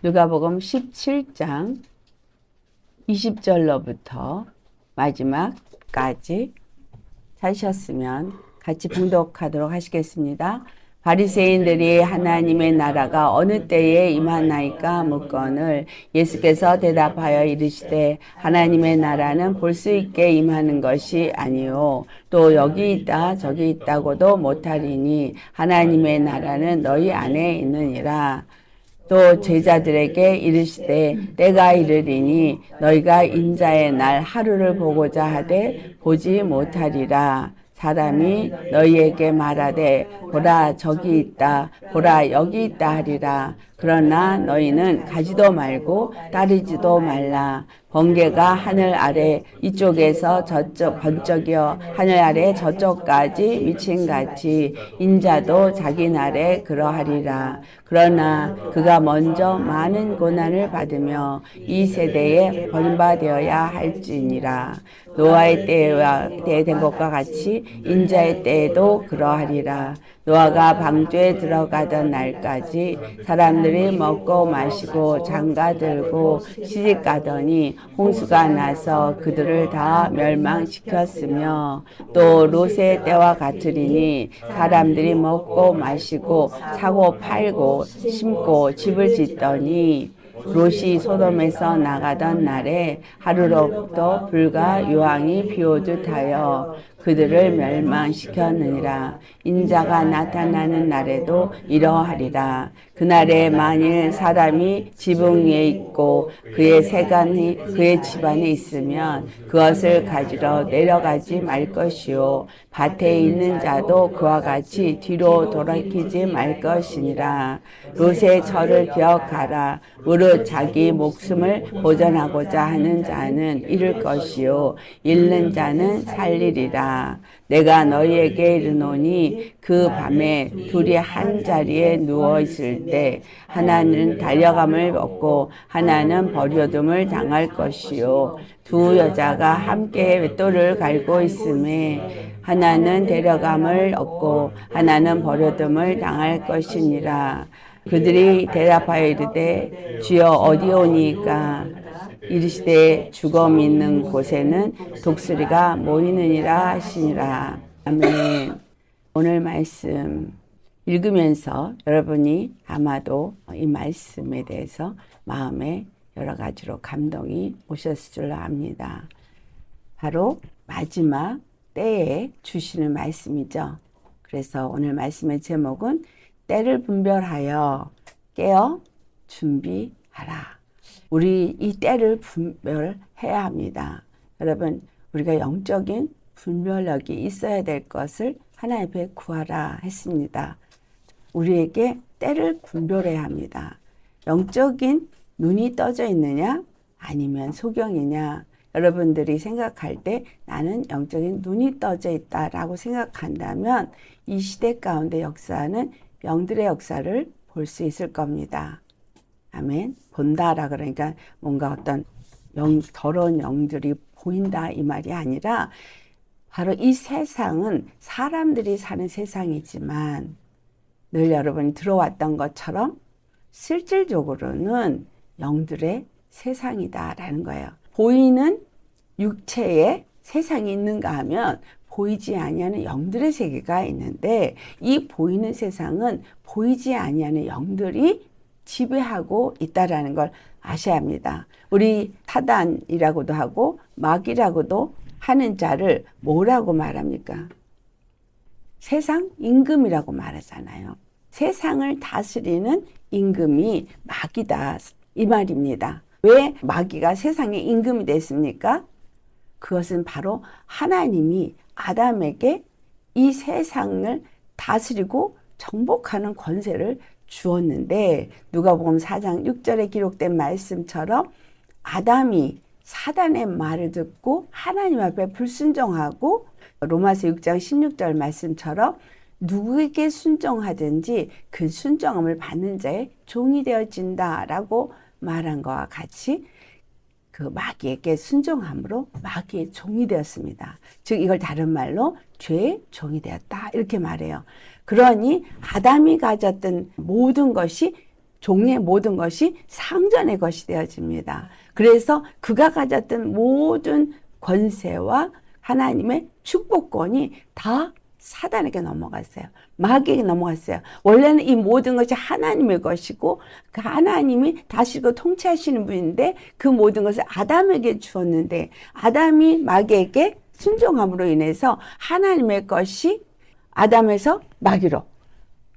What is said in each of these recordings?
누가복음 17장 20절로부터 마지막까지 찾으셨으면 같이 봉독하도록 하시겠습니다. 바리새인들이 하나님의 나라가 어느 때에 임하나이까 묻거늘 예수께서 대답하여 이르시되 하나님의 나라는 볼 수 있게 임하는 것이 아니요 또 여기 있다 저기 있다고도 못하리니 하나님의 나라는 너희 안에 있느니라. 또 제자들에게 이르시되 때가 이르리니 너희가 인자의 날 하루를 보고자 하되 보지 못하리라. 사람이 너희에게 말하되 보라 저기 있다 보라 여기 있다 하리라. 그러나 너희는 가지도 말고 따르지도 말라. 번개가 하늘 아래 이쪽에서 저쪽 번쩍이어 하늘 아래 저쪽까지 미친같이 인자도 자기 날에 그러하리라. 그러나 그가 먼저 많은 고난을 받으며 이 세대에 버림받아야 할지니라. 노아의 때와 된 것과 같이 인자의 때에도 그러하리라. 노아가 방주에 들어가던 날까지 사람들이 먹고 마시고 장가들고 시집가더니 홍수가 나서 그들을 다 멸망시켰으며 또 롯의 때와 같으리니 사람들이 먹고 마시고 사고 팔고 심고 집을 짓더니 롯이 소돔에서 나가던 날에 하루로부터 불과 유황이 비오듯 하여 그들을 멸망시켰느니라. 인자가 나타나는 날에도 이러하리라. 그날에 만일 사람이 지붕 위에 있고 그의 세간이 그의 집안에 있으면 그것을 가지러 내려가지 말 것이요 밭에 있는 자도 그와 같이 뒤로 돌이키지 말 것이니라. 롯의 절을 기억하라. 무릇 자기 목숨을 보전하고자 하는 자는 잃을 것이요 잃는 자는 살리리라. 내가 너희에게 이르노니 그 밤에 둘이 한 자리에 누워 있을 때 하나는 달려감을 얻고 하나는 버려둠을 당할 것이요 두 여자가 함께 맷돌을 갈고 있음에 하나는 데려감을 얻고 하나는 버려둠을 당할 것이니라. 그들이 대답하여 이르되 주여 어디오니까? 이르시되 죽음 있는 곳에는 독수리가 모이느니라 하시니라. 아멘. 오늘 말씀 읽으면서 여러분이 아마도 이 말씀에 대해서 마음에 여러 가지로 감동이 오셨을 줄로 압니다. 바로 마지막 때에 주시는 말씀이죠. 그래서 오늘 말씀의 제목은 때를 분별하여 깨어 준비하라. 우리 이 때를 분별해야 합니다. 여러분, 우리가 영적인 분별력이 있어야 될 것을 하나님 앞에 구하라 했습니다. 우리에게 때를 분별해야 합니다. 영적인 눈이 떠져 있느냐 아니면 소경이냐. 여러분들이 생각할 때 나는 영적인 눈이 떠져 있다라고 생각한다면 이 시대 가운데 역사는 영들의 역사를 볼 수 있을 겁니다. 아멘. 본다라 그러니까 뭔가 어떤 더러운 영들이 보인다 이 말이 아니라 바로 이 세상은 사람들이 사는 세상이지만 늘 여러분이 들어왔던 것처럼 실질적으로는 영들의 세상이다라는 거예요. 보이는 육체에 세상이 있는가 하면 보이지 아니하는 영들의 세계가 있는데 이 보이는 세상은 보이지 아니하는 영들이 지배하고 있다라는 걸 아셔야 합니다. 우리 사단이라고도 하고 마귀라고도 하는 자를 뭐라고 말합니까? 세상 임금이라고 말하잖아요. 세상을 다스리는 임금이 마귀다 이 말입니다. 왜 마귀가 세상의 임금이 됐습니까? 그것은 바로 하나님이 아담에게 이 세상을 다스리고 정복하는 권세를 주었는데 누가복음 4장 6절에 기록된 말씀처럼 아담이 사단의 말을 듣고 하나님 앞에 불순종하고 로마서 6장 16절 말씀처럼 누구에게 순종하든지 그 순종함을 받는 자의 종이 되어진다라고 말한 것과 같이 그 마귀에게 순종함으로 마귀의 종이 되었습니다. 즉 이걸 다른 말로 죄의 종이 되었다 이렇게 말해요. 그러니 아담이 가졌던 모든 것이 종의 모든 것이 상전의 것이 되어집니다. 그래서 그가 가졌던 모든 권세와 하나님의 축복권이 다 사단에게 넘어갔어요. 마귀에게 넘어갔어요. 원래는 이 모든 것이 하나님의 것이고 그 하나님이 다스리고 통치하시는 분인데 그 모든 것을 아담에게 주었는데 아담이 마귀에게 순종함으로 인해서 하나님의 것이 아담에서 마귀로,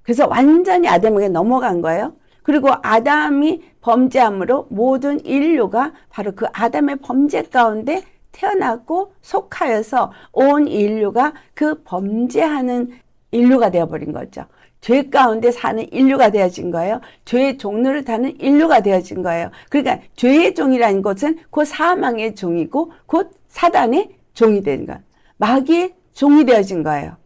그래서 완전히 아담에게 넘어간 거예요. 그리고 아담이 범죄함으로 모든 인류가 바로 그 아담의 범죄 가운데 태어났고 속하여서 온 인류가 그 범죄하는 인류가 되어버린 거죠. 죄 가운데 사는 인류가 되어진 거예요. 죄의 종로를 타는 인류가 되어진 거예요. 그러니까 죄의 종이라는 것은 곧 사망의 종이고 곧 사단의 종이 된 거예요. 마귀의 종이 되어진 거예요.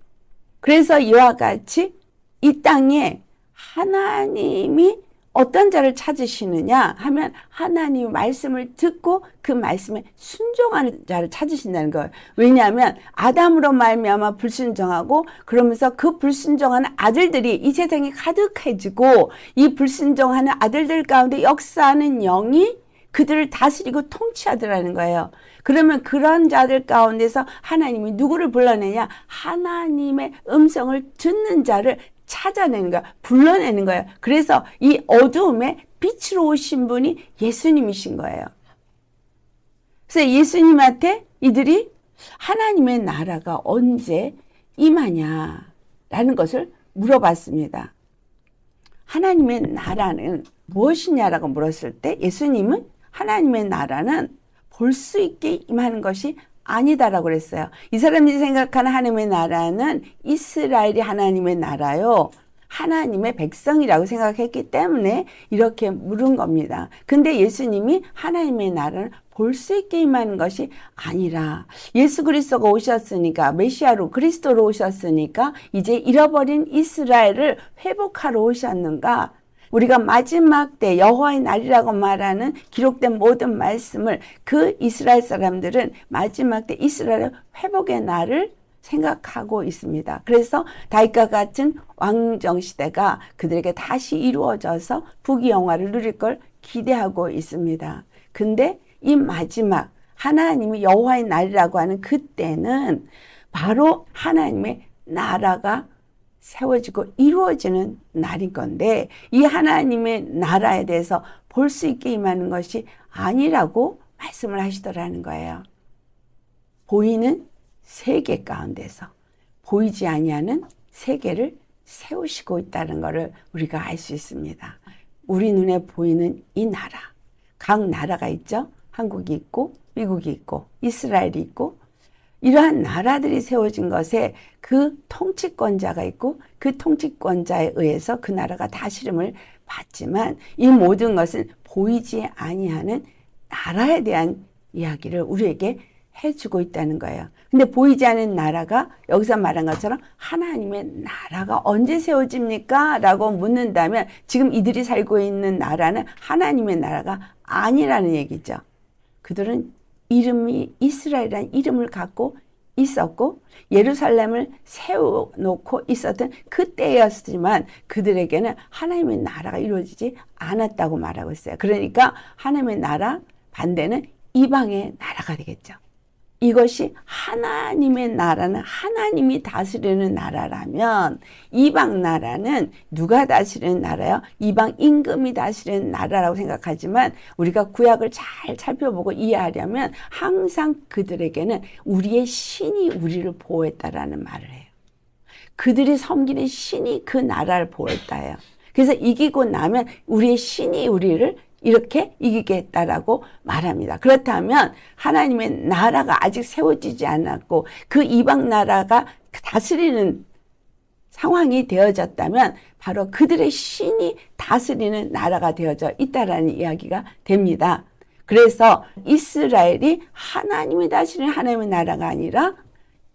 그래서 이와 같이 이 땅에 하나님이 어떤 자를 찾으시느냐 하면 하나님의 말씀을 듣고 그 말씀에 순종하는 자를 찾으신다는 거예요. 왜냐하면 아담으로 말미암아 불순종하고 그러면서 그 불순종하는 아들들이 이 세상에 가득해지고 이 불순종하는 아들들 가운데 역사하는 영이 그들을 다스리고 통치하더라는 거예요. 그러면 그런 자들 가운데서 하나님이 누구를 불러내냐? 하나님의 음성을 듣는 자를 찾아내는 거야. 불러내는 거예요. 그래서 이 어두움에 빛으로 오신 분이 예수님이신 거예요. 그래서 예수님한테 이들이 하나님의 나라가 언제 임하냐라는 것을 물어봤습니다. 하나님의 나라는 무엇이냐라고 물었을 때 예수님은 하나님의 나라는 볼 수 있게 임하는 것이 아니다라고 그랬어요. 이 사람들이 생각하는 하나님의 나라는 이스라엘이 하나님의 나라요. 하나님의 백성이라고 생각했기 때문에 이렇게 물은 겁니다. 근데 예수님이 하나님의 나라는 볼 수 있게 임하는 것이 아니라 예수 그리스도가 오셨으니까 메시아로 그리스도로 오셨으니까 이제 잃어버린 이스라엘을 회복하러 오셨는가? 우리가 마지막 때 여호와의 날이라고 말하는 기록된 모든 말씀을 그 이스라엘 사람들은 마지막 때 이스라엘 회복의 날을 생각하고 있습니다. 그래서 다윗과 같은 왕정 시대가 그들에게 다시 이루어져서 부귀영화를 누릴 걸 기대하고 있습니다. 근데 이 마지막 하나님이 여호와의 날이라고 하는 그때는 바로 하나님의 나라가 세워지고 이루어지는 날인 건데 이 하나님의 나라에 대해서 볼 수 있게 임하는 것이 아니라고 말씀을 하시더라는 거예요. 보이는 세계 가운데서 보이지 아니하는 세계를 세우시고 있다는 것을 우리가 알 수 있습니다. 우리 눈에 보이는 이 나라, 각 나라가 있죠. 한국이 있고 미국이 있고 이스라엘이 있고 이러한 나라들이 세워진 것에 그 통치권자가 있고 그 통치권자에 의해서 그 나라가 다스림을 받지만 이 모든 것은 보이지 아니하는 나라에 대한 이야기를 우리에게 해주고 있다는 거예요. 근데 보이지 않는 나라가 여기서 말한 것처럼 하나님의 나라가 언제 세워집니까? 라고 묻는다면 지금 이들이 살고 있는 나라는 하나님의 나라가 아니라는 얘기죠. 그들은 이름이 이스라엘이라는 이름을 갖고 있었고 예루살렘을 세워놓고 있었던 그때였지만 그들에게는 하나님의 나라가 이루어지지 않았다고 말하고 있어요. 그러니까 하나님의 나라 반대는 이방의 나라가 되겠죠. 이것이 하나님의 나라는 하나님이 다스리는 나라라면 이방 나라는 누가 다스리는 나라요? 이방 임금이 다스리는 나라라고 생각하지만 우리가 구약을 잘 살펴보고 이해하려면 항상 그들에게는 우리의 신이 우리를 보호했다라는 말을 해요. 그들이 섬기는 신이 그 나라를 보호했다 해요. 그래서 이기고 나면 우리의 신이 우리를 이렇게 이기겠다라고 말합니다. 그렇다면 하나님의 나라가 아직 세워지지 않았고 그 이방 나라가 다스리는 상황이 되어졌다면 바로 그들의 신이 다스리는 나라가 되어져 있다라는 이야기가 됩니다. 그래서 이스라엘이 하나님이 다스리는 하나님의 나라가 아니라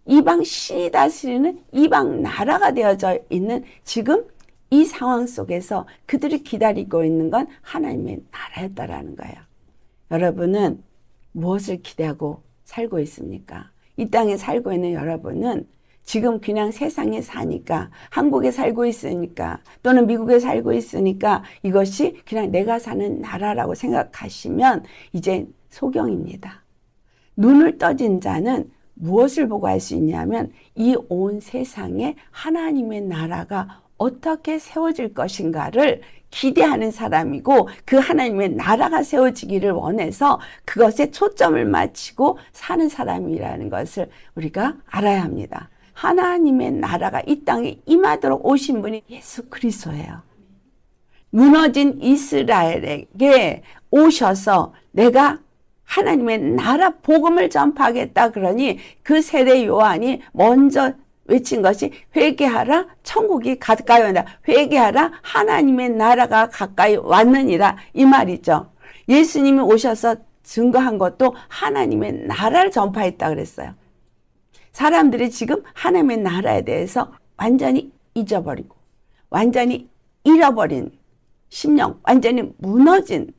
이방 신이 다스리는 이방 나라가 되어져 있는 지금 이 상황 속에서 그들이 기다리고 있는 건 하나님의 나라였다라는 거예요. 여러분은 무엇을 기대하고 살고 있습니까? 이 땅에 살고 있는 여러분은 지금 그냥 세상에 사니까, 한국에 살고 있으니까, 또는 미국에 살고 있으니까 이것이 그냥 내가 사는 나라라고 생각하시면 이제 소경입니다. 눈을 떠진 자는 무엇을 보고 할 수 있냐면 이 온 세상에 하나님의 나라가 어떻게 세워질 것인가를 기대하는 사람이고, 그 하나님의 나라가 세워지기를 원해서 그것에 초점을 맞추고 사는 사람이라는 것을 우리가 알아야 합니다. 하나님의 나라가 이 땅에 임하도록 오신 분이 예수 그리스도예요. 무너진 이스라엘에게 오셔서 내가 하나님의 나라 복음을 전파하겠다 그러니 그 세례 요한이 먼저 외친 것이 회개하라, 천국이 가까이 온다. 회개하라, 하나님의 나라가 가까이 왔느니라, 이 말이죠. 예수님이 오셔서 증거한 것도 하나님의 나라를 전파했다 그랬어요. 사람들이 지금 하나님의 나라에 대해서 완전히 잊어버리고 완전히 잃어버린 심령, 완전히 무너진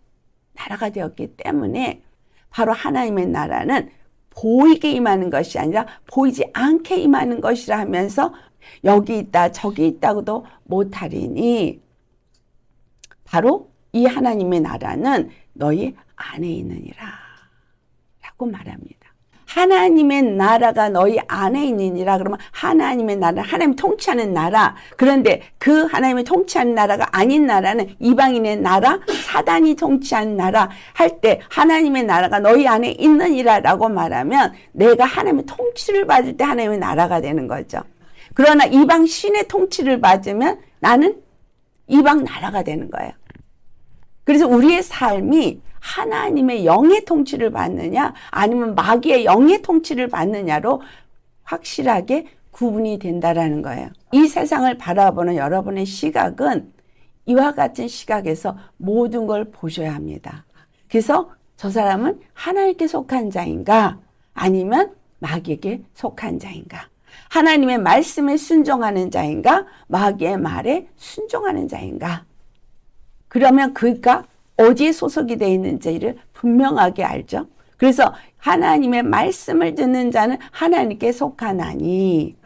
나라가 되었기 때문에 바로 하나님의 나라는 보이게 임하는 것이 아니라 보이지 않게 임하는 것이라 하면서 여기 있다 저기 있다고도 못하리니 바로 이 하나님의 나라는 너희 안에 있느니라 라고 말합니다. 하나님의 나라가 너희 안에 있느니라 그러면 하나님의 나라, 하나님 통치하는 나라. 그런데 그 하나님이 통치하는 나라가 아닌 나라는 이방인의 나라, 사단이 통치하는 나라 할 때 하나님의 나라가 너희 안에 있느니라 라고 말하면 내가 하나님의 통치를 받을 때 하나님의 나라가 되는 거죠. 그러나 이방 신의 통치를 받으면 나는 이방 나라가 되는 거예요. 그래서 우리의 삶이 하나님의 영의 통치를 받느냐 아니면 마귀의 영의 통치를 받느냐로 확실하게 구분이 된다라는 거예요. 이 세상을 바라보는 여러분의 시각은 이와 같은 시각에서 모든 걸 보셔야 합니다. 그래서 저 사람은 하나님께 속한 자인가 아니면 마귀에게 속한 자인가, 하나님의 말씀에 순종하는 자인가 마귀의 말에 순종하는 자인가, 그러면 그가 어디에 소속이 되어 있는지를 분명하게 알죠. 그래서 하나님의 말씀을 듣는 자는 하나님께 속하나니,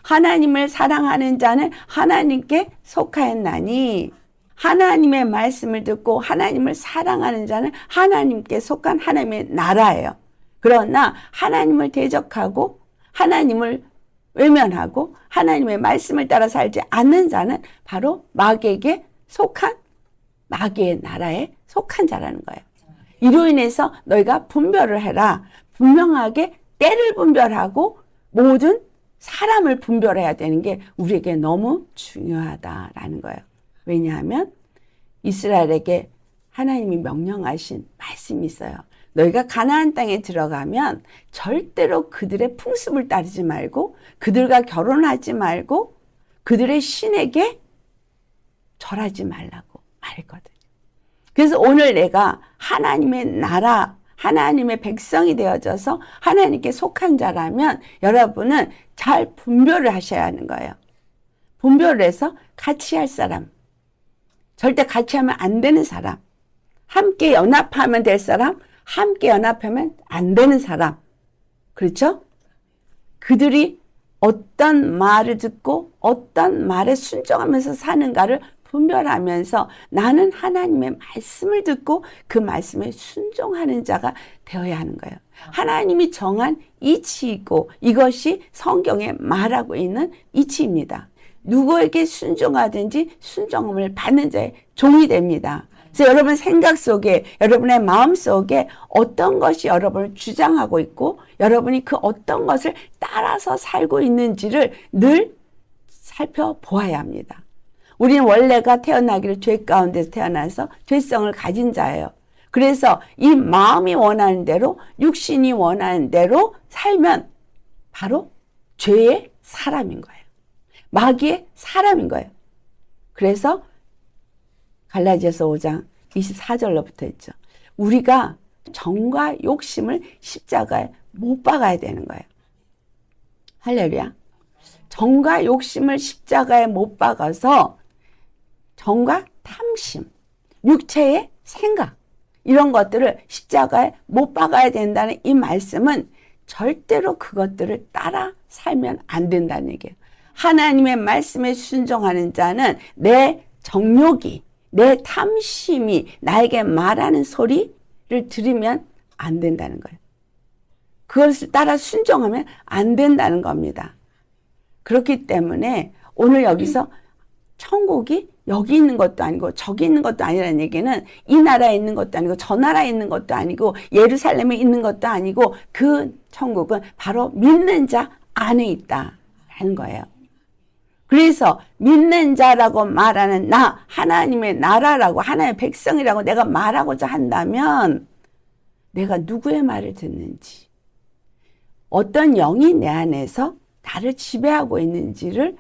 하나님을 사랑하는 자는 하나님께 속하였나니, 하나님의 말씀을 듣고 하나님을 사랑하는 자는 하나님께 속한 하나님의 나라예요. 그러나 하나님을 대적하고 하나님을 외면하고 하나님의 말씀을 따라 살지 않는 자는 바로 마귀에게 속한, 마귀의 나라에 속한 자라는 거예요. 이로 인해서 너희가 분별을 해라. 분명하게 때를 분별하고 모든 사람을 분별해야 되는 게 우리에게 너무 중요하다라는 거예요. 왜냐하면 이스라엘에게 하나님이 명령하신 말씀이 있어요. 너희가 가나안 땅에 들어가면 절대로 그들의 풍습을 따르지 말고 그들과 결혼하지 말고 그들의 신에게 절하지 말라고 말했거든요. 그래서 오늘 내가 하나님의 나라, 하나님의 백성이 되어져서 하나님께 속한 자라면 여러분은 잘 분별을 하셔야 하는 거예요. 분별을 해서 같이 할 사람, 절대 같이 하면 안 되는 사람, 함께 연합하면 될 사람, 함께 연합하면 안 되는 사람. 그렇죠? 그들이 어떤 말을 듣고 어떤 말에 순종하면서 사는가를 분별하면서 나는 하나님의 말씀을 듣고 그 말씀에 순종하는 자가 되어야 하는 거예요. 하나님이 정한 이치이고 이것이 성경에 말하고 있는 이치입니다. 누구에게 순종하든지 순종함을 받는 자의 종이 됩니다. 그래서 여러분 생각 속에, 여러분의 마음 속에 어떤 것이 여러분을 주장하고 있고 여러분이 그 어떤 것을 따라서 살고 있는지를 늘 살펴보아야 합니다. 우리는 원래가 태어나기를 죄 가운데서 태어나서 죄성을 가진 자예요. 그래서 이 마음이 원하는 대로, 육신이 원하는 대로 살면 바로 죄의 사람인 거예요. 마귀의 사람인 거예요. 그래서 갈라디아서 5장 24절로부터 했죠. 우리가 정과 욕심을 십자가에 못 박아야 되는 거예요. 할렐루야. 정과 욕심을 십자가에 못 박아서 정과 탐심, 육체의 생각 이런 것들을 십자가에 못 박아야 된다는 이 말씀은 절대로 그것들을 따라 살면 안 된다는 얘기예요. 하나님의 말씀에 순종하는 자는 내 정욕이, 내 탐심이 나에게 말하는 소리를 들으면 안 된다는 거예요. 그것을 따라 순종하면 안 된다는 겁니다. 그렇기 때문에 오늘 여기서 천국이 여기 있는 것도 아니고 저기 있는 것도 아니라는 얘기는 이 나라에 있는 것도 아니고 저 나라에 있는 것도 아니고 예루살렘에 있는 것도 아니고 그 천국은 바로 믿는 자 안에 있다라는 거예요. 그래서 믿는 자라고 말하는 나, 하나님의 나라라고 하나님의 백성이라고 내가 말하고자 한다면 내가 누구의 말을 듣는지, 어떤 영이 내 안에서 나를 지배하고 있는지를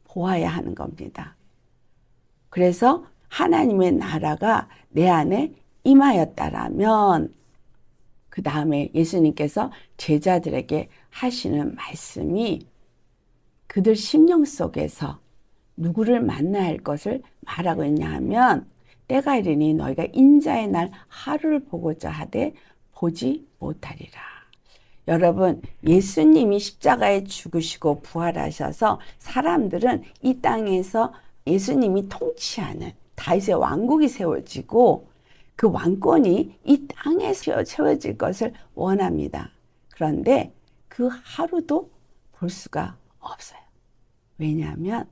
보아야 하는 겁니다. 그래서 하나님의 나라가 내 안에 임하였다라면 그 다음에 예수님께서 제자들에게 하시는 말씀이 그들 심령 속에서 누구를 만나야 할 것을 말하고 있냐 하면 때가 이르니 너희가 인자의 날 하루를 보고자 하되 보지 못하리라. 여러분, 예수님이 십자가에 죽으시고 부활하셔서 사람들은 이 땅에서 예수님이 통치하는 다윗의 왕국이 세워지고 그 왕권이 이 땅에 세워질 것을 원합니다. 그런데 그 하루도 볼 수가 없어요. 왜냐하면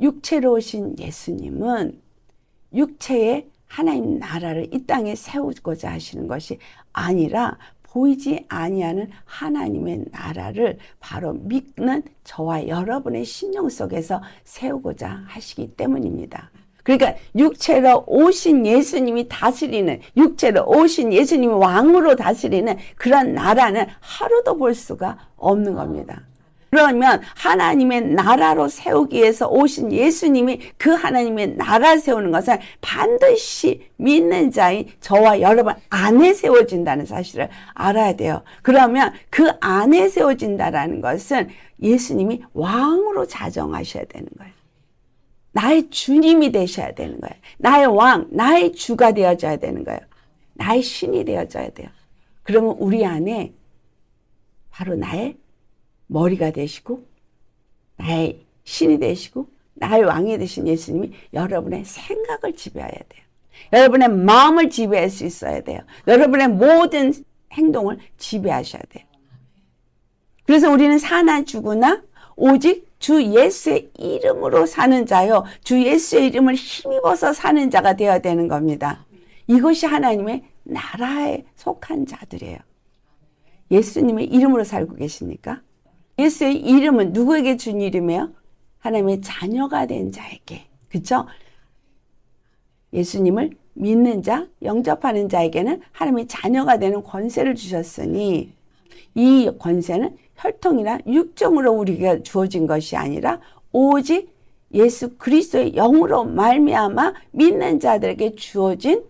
육체로 오신 예수님은 육체의 하나님 나라를 이 땅에 세우고자 하시는 것이 아니라 보이지 아니하는 하나님의 나라를 바로 믿는 저와 여러분의 심령 속에서 세우고자 하시기 때문입니다. 그러니까 육체로 오신 예수님이 다스리는, 육체로 오신 예수님이 왕으로 다스리는 그런 나라는 하루도 볼 수가 없는 겁니다. 그러면 하나님의 나라로 세우기 위해서 오신 예수님이 그 하나님의 나라 세우는 것은 반드시 믿는 자인 저와 여러분 안에 세워진다는 사실을 알아야 돼요. 그러면 그 안에 세워진다라는 것은 예수님이 왕으로 자정하셔야 되는 거예요. 나의 주님이 되셔야 되는 거예요. 나의 왕, 나의 주가 되어져야 되는 거예요. 나의 신이 되어져야 돼요. 그러면 우리 안에 바로 나의 머리가 되시고 나의 신이 되시고 나의 왕이 되신 예수님이 여러분의 생각을 지배해야 돼요. 여러분의 마음을 지배할 수 있어야 돼요. 여러분의 모든 행동을 지배하셔야 돼요. 그래서 우리는 사나 죽으나 오직 주 예수의 이름으로 사는 자요, 주 예수의 이름을 힘입어서 사는 자가 되어야 되는 겁니다. 이것이 하나님의 나라에 속한 자들이에요. 예수님의 이름으로 살고 계십니까? 예수의 이름은 누구에게 준 이름이에요? 하나님의 자녀가 된 자에게. 그렇죠? 예수님을 믿는 자, 영접하는 자에게는 하나님의 자녀가 되는 권세를 주셨으니 이 권세는 혈통이나 육정으로 우리가 주어진 것이 아니라 오직 예수 그리스도의 영으로 말미암아 믿는 자들에게 주어진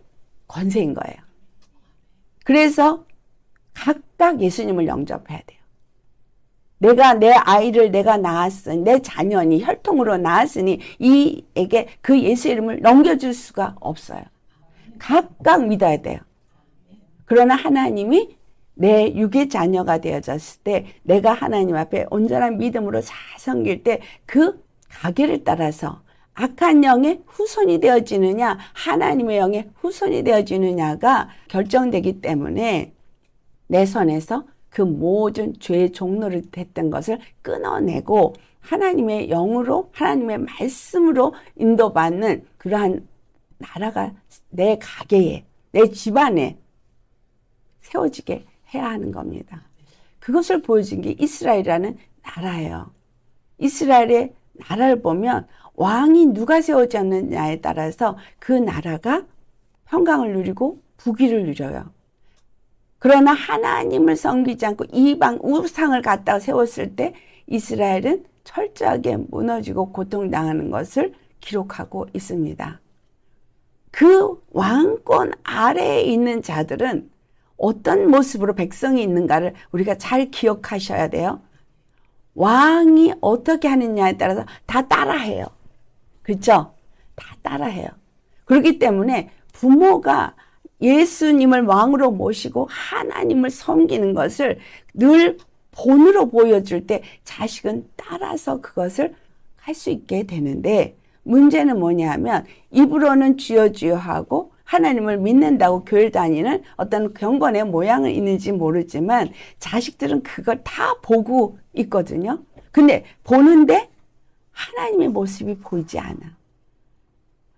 권세인 거예요. 그래서 각각 예수님을 영접해야 돼요. 내가 내 아이를 내가 낳았으니 내 자녀니 혈통으로 낳았으니 이에게 그 예수 이름을 넘겨줄 수가 없어요. 각각 믿어야 돼요. 그러나 하나님이 내 육의 자녀가 되어졌을 때 내가 하나님 앞에 온전한 믿음으로 잘 섬길 때 그 가계를 따라서 악한 영의 후손이 되어지느냐 하나님의 영의 후손이 되어지느냐가 결정되기 때문에 내 손에서 그 모든 죄의 종로를 했던 것을 끊어내고 하나님의 영으로 하나님의 말씀으로 인도받는 그러한 나라가 내 가게에 내 집안에 세워지게 해야 하는 겁니다. 그것을 보여준 게 이스라엘이라는 나라예요. 이스라엘의 나라를 보면 왕이 누가 세워졌느냐에 따라서 그 나라가 평강을 누리고 부귀를 누려요. 그러나 하나님을 섬기지 않고 이방 우상을 갖다가 세웠을 때 이스라엘은 철저하게 무너지고 고통당하는 것을 기록하고 있습니다. 그 왕권 아래에 있는 자들은 어떤 모습으로 백성이 있는가를 우리가 잘 기억하셔야 돼요. 왕이 어떻게 하느냐에 따라서 다 따라해요. 그렇죠? 다 따라해요. 그렇기 때문에 부모가 예수님을 왕으로 모시고 하나님을 섬기는 것을 늘 본으로 보여줄 때 자식은 따라서 그것을 할 수 있게 되는데, 문제는 뭐냐면 입으로는 주여 주여 하고 하나님을 믿는다고 교회 다니는 어떤 경건의 모양은 있는지 모르지만 자식들은 그걸 다 보고 있거든요. 근데 보는데 하나님의 모습이 보이지 않아.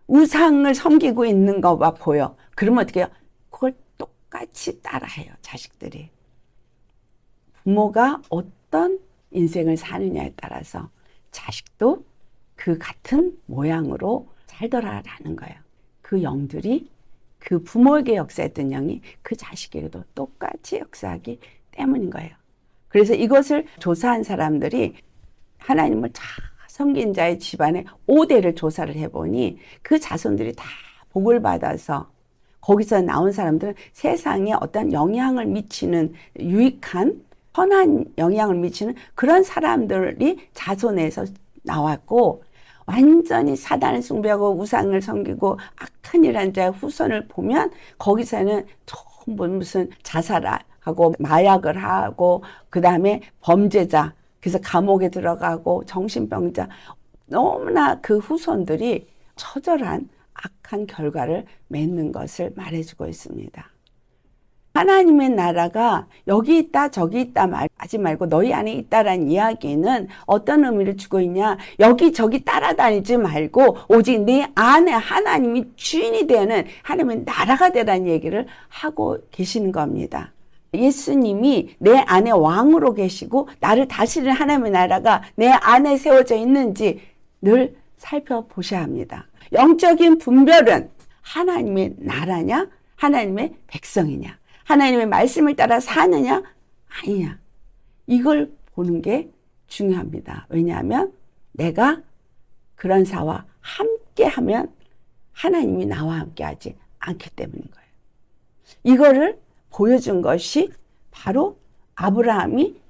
우상을 섬기고 있는 거가 보여. 그러면 어떻게 해요? 그걸 똑같이 따라해요, 자식들이. 부모가 어떤 인생을 사느냐에 따라서 자식도 그 같은 모양으로 살더라라는 거예요. 그 영들이 그 부모에게 역사했던 영이 그 자식에게도 똑같이 역사하기 때문인 거예요. 그래서 이것을 조사한 사람들이 하나님을 잘 섬긴 자의 집안의 5대를 조사를 해보니 그 자손들이 다 복을 받아서 거기서 나온 사람들은 세상에 어떤 영향을 미치는 유익한 선한 영향을 미치는 그런 사람들이 자손에서 나왔고, 완전히 사단을 숭배하고 우상을 섬기고 악한 일한 자의 후손을 보면 거기서는 전부 무슨 자살하고 마약을 하고 그 다음에 범죄자, 그래서 감옥에 들어가고 정신병자, 너무나 그 후손들이 처절한 악한 결과를 맺는 것을 말해주고 있습니다. 하나님의 나라가 여기 있다 저기 있다 하지 말고 너희 안에 있다라는 이야기는 어떤 의미를 주고 있냐, 여기 저기 따라다니지 말고 오직 내 안에 하나님이 주인이 되는 하나님의 나라가 되라는 얘기를 하고 계시는 겁니다. 예수님이 내 안에 왕으로 계시고 나를 다스리는 하나님의 나라가 내 안에 세워져 있는지 늘 살펴보셔야 합니다. 영적인 분별은 하나님의 나라냐 하나님의 백성이냐, 하나님의 말씀을 따라 사느냐 아니냐, 이걸 보는 게 중요합니다. 왜냐하면 내가 그런 사와 함께하면 하나님이 나와 함께하지 않기 때문인 거예요. 이거를 보여준 것이 바로 아브라함이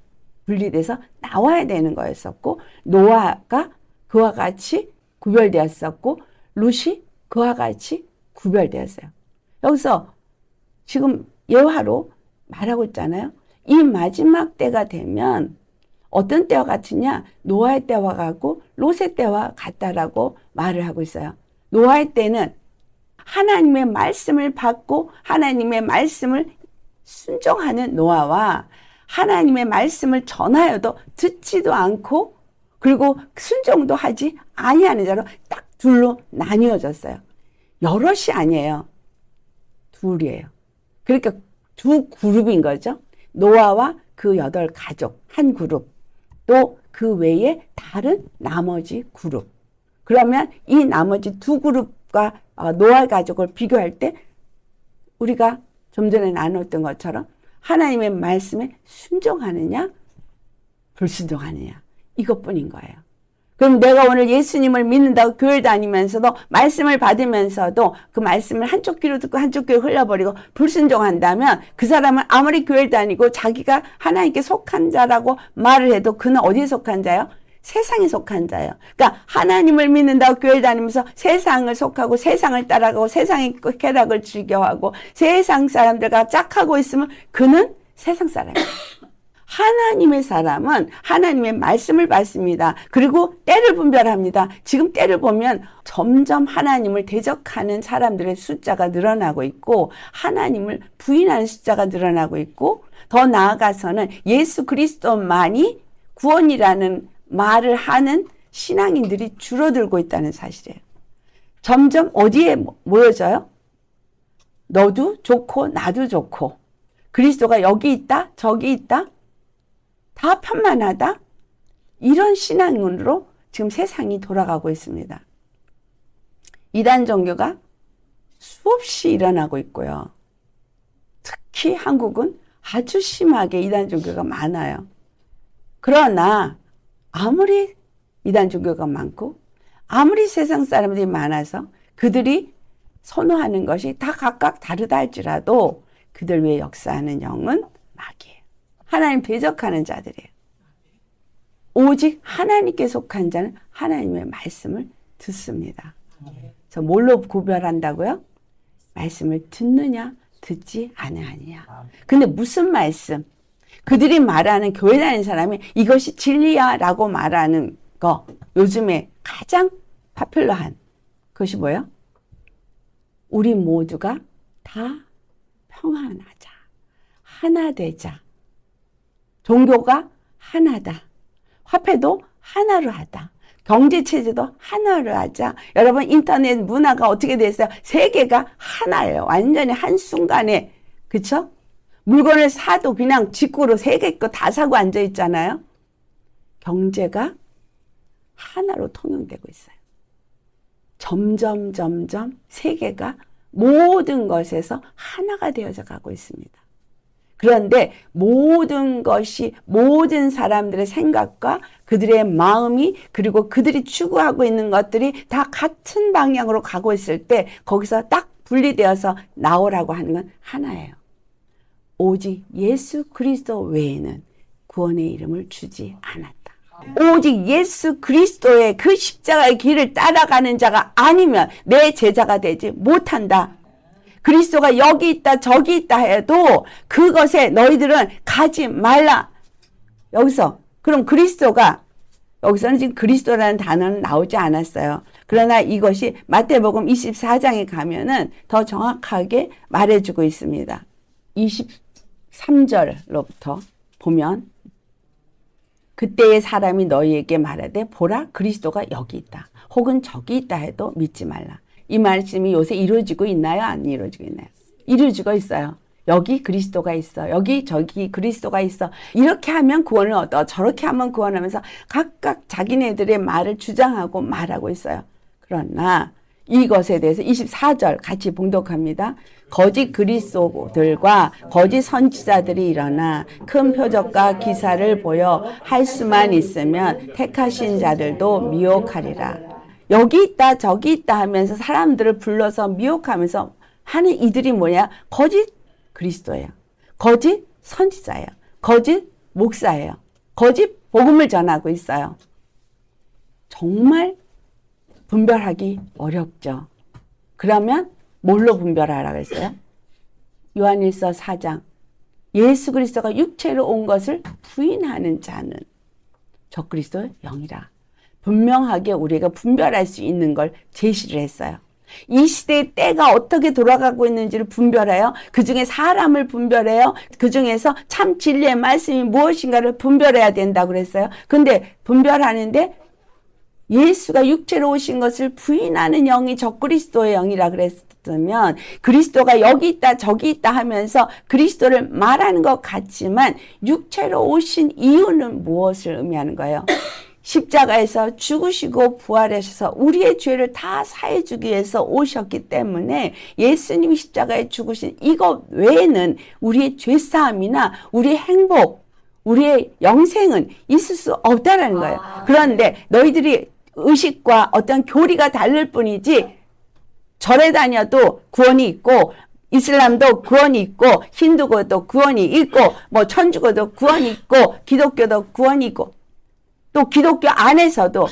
분리돼서 나와야 되는 거였었고, 노아가 그와 같이 구별되었었고, 룻이 그와 같이 구별되었어요. 여기서 지금 예화로 말하고 있잖아요. 이 마지막 때가 되면 어떤 때와 같으냐? 노아의 때와 같고 롯의 때와 같다라고 말을 하고 있어요. 노아의 때는 하나님의 말씀을 받고 하나님의 말씀을 순종하는 노아와 하나님의 말씀을 전하여도 듣지도 않고 그리고 순종도 하지 아니하는 자로 딱 둘로 나뉘어졌어요. 여럿이 아니에요. 둘이에요. 그러니까 두 그룹인 거죠. 노아와 그 8가족 한 그룹, 또 그 외에 다른 나머지 그룹. 그러면 이 나머지 두 그룹과 노아 가족을 비교할 때 우리가 좀 전에 나눴던 것처럼 하나님의 말씀에 순종하느냐 불순종하느냐 이것뿐인 거예요. 그럼 내가 오늘 예수님을 믿는다고 교회 다니면서도 말씀을 받으면서도 그 말씀을 한쪽 귀로 듣고 한쪽 귀로 흘려버리고 불순종한다면 그 사람은 아무리 교회 다니고 자기가 하나님께 속한 자라고 말을 해도 그는 어디에 속한 자예요? 세상에 속한 자예요. 그러니까 하나님을 믿는다고 교회 다니면서 세상을 속하고 세상을 따라가고 세상의 쾌락을 즐겨하고 세상 사람들과 짝하고 있으면 그는 세상 사람이에요. 하나님의 사람은 하나님의 말씀을 받습니다. 그리고 때를 분별합니다. 지금 때를 보면 점점 하나님을 대적하는 사람들의 숫자가 늘어나고 있고 하나님을 부인하는 숫자가 늘어나고 있고 더 나아가서는 예수 그리스도만이 구원이라는 말을 하는 신앙인들이 줄어들고 있다는 사실이에요. 점점 어디에 모여져요? 너도 좋고 나도 좋고 그리스도가 여기 있다 저기 있다 다 편만하다, 이런 신앙으로 지금 세상이 돌아가고 있습니다. 이단 종교가 수없이 일어나고 있고요. 특히 한국은 아주 심하게 이단 종교가 많아요. 그러나 아무리 이단 종교가 많고 아무리 세상 사람들이 많아서 그들이 선호하는 것이 다 각각 다르다 할지라도 그들 위에 역사하는 영은 마귀예요. 하나님 대적하는 자들이에요. 오직 하나님께 속한 자는 하나님의 말씀을 듣습니다. 그래서 뭘로 구별한다고요? 말씀을 듣느냐 듣지 아니하느냐. 근데 무슨 말씀? 그들이 말하는, 교회 다니는 사람이 이것이 진리야 라고 말하는 거, 요즘에 가장 파퓰러한 그것이 뭐예요? 우리 모두가 다 평안하자, 하나 되자, 종교가 하나다, 화폐도 하나로 하다, 경제체제도 하나로 하자. 여러분, 인터넷 문화가 어떻게 됐어요? 세계가 하나예요. 완전히 한순간에. 그쵸? 물건을 사도 그냥 직구로 세 개 거 다 사고 앉아 있잖아요. 경제가 하나로 통용되고 있어요. 점점 세계가 모든 것에서 하나가 되어져 가고 있습니다. 그런데 모든 것이, 모든 사람들의 생각과 그들의 마음이, 그리고 그들이 추구하고 있는 것들이 다 같은 방향으로 가고 있을 때 거기서 딱 분리되어서 나오라고 하는 건 하나예요. 오직 예수 그리스도 외에는 구원의 이름을 주지 않았다. 오직 예수 그리스도의 그 십자가의 길을 따라가는 자가 아니면 내 제자가 되지 못한다. 그리스도가 여기 있다 저기 있다 해도 그것에 너희들은 가지 말라. 여기서 그럼 그리스도가, 여기서는 지금 그리스도라는 단어는 나오지 않았어요. 그러나 이것이 마태복음 24장에 가면은 더 정확하게 말해주고 있습니다. 23절로부터 보면, 그때의 사람이 너희에게 말하되 보라 그리스도가 여기 있다 혹은 저기 있다 해도 믿지 말라. 이 말씀이 요새 이루어지고 있나요? 안 이루어지고 있나요? 이루어지고 있어요. 여기 그리스도가 있어. 여기 저기 그리스도가 있어. 이렇게 하면 구원을 얻어. 저렇게 하면 구원하면서 각각 자기네들의 말을 주장하고 말하고 있어요. 그러나 이것에 대해서 24절 같이 봉독합니다. 거짓 그리스도들과 거짓 선지자들이 일어나 큰 표적과 기사를 보여 할 수만 있으면 택하신 자들도 미혹하리라. 여기 있다 저기 있다 하면서 사람들을 불러서 미혹하면서 하는 이들이 뭐냐? 거짓 그리스도예요. 거짓 선지자예요. 거짓 목사예요. 거짓 복음을 전하고 있어요. 정말 분별하기 어렵죠. 그러면 뭘로 분별하라고 했어요? 요한일서 4장. 예수 그리스도가 육체로 온 것을 부인하는 자는 저 그리스도의 영이라. 분명하게 우리가 분별할 수 있는 걸 제시를 했어요. 이 시대의 때가 어떻게 돌아가고 있는지를 분별해요. 그 중에 사람을 분별해요. 그 중에서 참 진리의 말씀이 무엇인가를 분별해야 된다고 그랬어요. 근데 분별하는데 예수가 육체로 오신 것을 부인하는 영이 적그리스도의 영이라 그랬으면 그리스도가 여기 있다 저기 있다 하면서 그리스도를 말하는 것 같지만 육체로 오신 이유는 무엇을 의미하는 거예요? 십자가에서 죽으시고 부활하셔서 우리의 죄를 다 사해주기 위해서 오셨기 때문에 예수님이 십자가에 죽으신 이것 외에는 우리의 죄사함이나 우리의 행복, 우리의 영생은 있을 수 없다라는 거예요. 그런데 너희들이 의식과 어떤 교리가 다를 뿐이지 절에 다녀도 구원이 있고 이슬람도 구원이 있고 힌두교도 구원이 있고 뭐 천주교도 구원이 있고 기독교도 구원이 있고 또 기독교 안에서도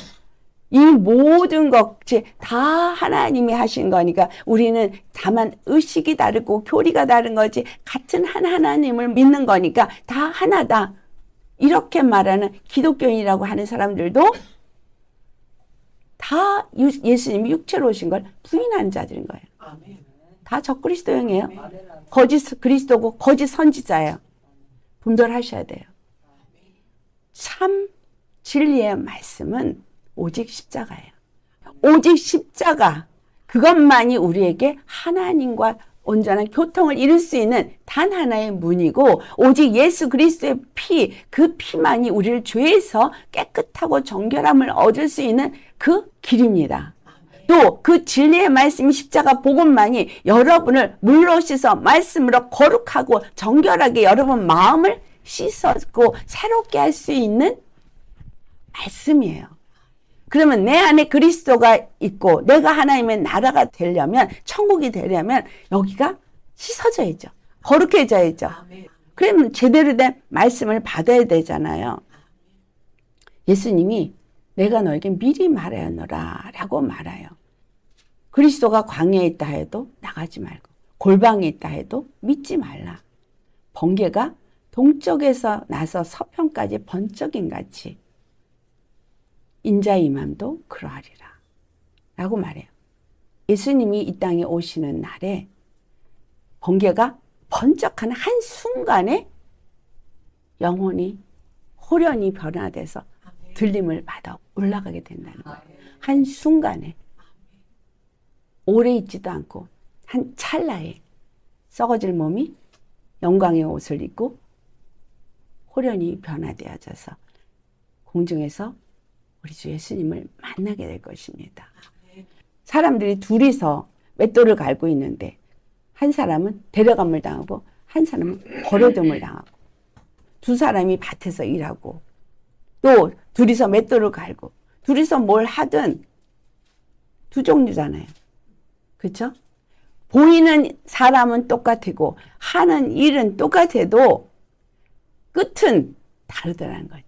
이 모든 것이 다 하나님이 하신 거니까 우리는 다만 의식이 다르고 교리가 다른 거지 같은 한 하나님을 믿는 거니까 다 하나다. 이렇게 말하는 기독교인이라고 하는 사람들도 다 예수님이 육체로 오신 걸 부인하는 자들인 거예요. 다 적그리스도형이에요. 거짓 그리스도고 거짓 선지자예요. 분별하셔야 돼요. 참 진리의 말씀은 오직 십자가예요. 오직 십자가, 그것만이 우리에게 하나님과 온전한 교통을 이룰 수 있는 단 하나의 문이고 오직 예수 그리스도의 피, 그 피만이 우리를 죄에서 깨끗하고 정결함을 얻을 수 있는 그 길입니다. 또 그 진리의 말씀 십자가 복음만이 여러분을 물로 씻어 말씀으로 거룩하고 정결하게 여러분 마음을 씻었고 새롭게 할 수 있는 말씀이에요. 그러면 내 안에 그리스도가 있고 내가 하나님의 나라가 되려면 천국이 되려면 여기가 씻어져야죠. 거룩해져야죠. 그러면 제대로 된 말씀을 받아야 되잖아요. 예수님이 내가 너에게 미리 말하였노라 라고 말해요. 그리스도가 광야에 있다 해도 나가지 말고 골방이 있다 해도 믿지 말라. 번개가 동쪽에서 나서 서편까지 번쩍임 같이 인자의 임함도 그러하리라. 라고 말해요. 예수님이 이 땅에 오시는 날에 번개가 번쩍하는 한순간에 영혼이 호련히 변화돼서 들림을 받아 올라가게 된다는 거예요. 한순간에. 오래 있지도 않고 한 찰나에 썩어질 몸이 영광의 옷을 입고 호련히 변화되어져서 공중에서 우리 주 예수님을 만나게 될 것입니다. 사람들이 둘이서 맷돌을 갈고 있는데 한 사람은 데려감을 당하고 한 사람은 버려둠을 당하고 두 사람이 밭에서 일하고 또 둘이서 맷돌을 갈고 둘이서 뭘 하든 두 종류잖아요. 그렇죠? 보이는 사람은 똑같고 하는 일은 똑같아도 끝은 다르더라는 거죠.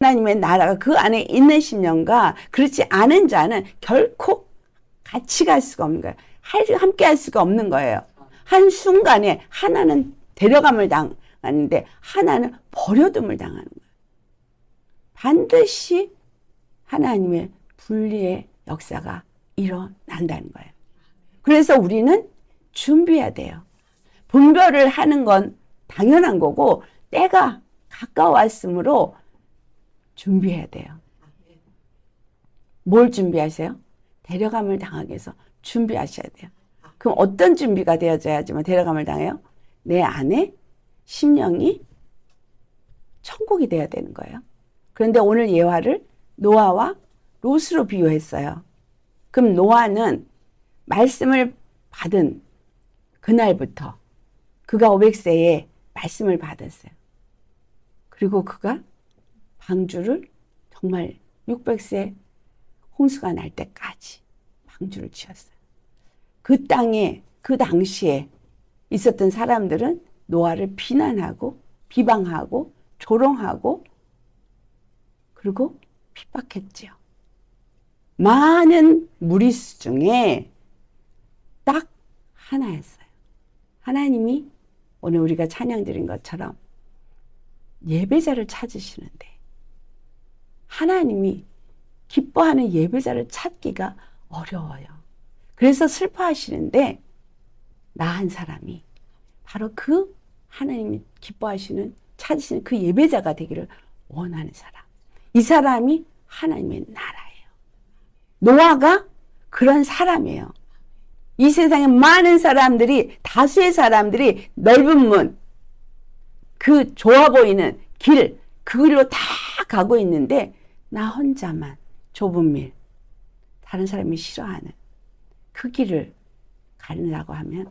하나님의 나라가 그 안에 있는 심령과 그렇지 않은 자는 결코 같이 갈 수가 없는 거예요. 함께 할 수가 없는 거예요. 한순간에 하나는 데려감을 당하는데 하나는 버려둠을 당하는 거예요. 반드시 하나님의 분리의 역사가 일어난다는 거예요. 그래서 우리는 준비해야 돼요. 분별을 하는 건 당연한 거고 때가 가까웠으므로 준비해야 돼요. 뭘 준비하세요? 데려감을 당하기 위해서 준비하셔야 돼요. 그럼 어떤 준비가 되어져야지만 데려감을 당해요? 내 안에 심령이 천국이 되어야 되는 거예요. 그런데 오늘 예화를 노아와 롯으로 비유했어요. 그럼 노아는 말씀을 받은 그날부터 그가 500세에 말씀을 받았어요. 그리고 그가 방주를 정말 600세 홍수가 날 때까지 방주를 지었어요. 그 땅에 그 당시에 있었던 사람들은 노아를 비난하고 비방하고 조롱하고 그리고 핍박했지요. 많은 무리수 중에 딱 하나였어요. 하나님이 오늘 우리가 찬양 드린 것처럼 예배자를 찾으시는데 하나님이 기뻐하는 예배자를 찾기가 어려워요. 그래서 슬퍼하시는데 나 한 사람이 바로 그 하나님이 기뻐하시는 찾으시는 그 예배자가 되기를 원하는 사람. 이 사람이 하나님의 나라예요. 노아가 그런 사람이에요. 이 세상에 많은 사람들이 다수의 사람들이 넓은 문, 그 좋아 보이는 길, 그 길로 다 가고 있는데 나 혼자만 좁은 길, 다른 사람이 싫어하는 그 길을 가려고 하면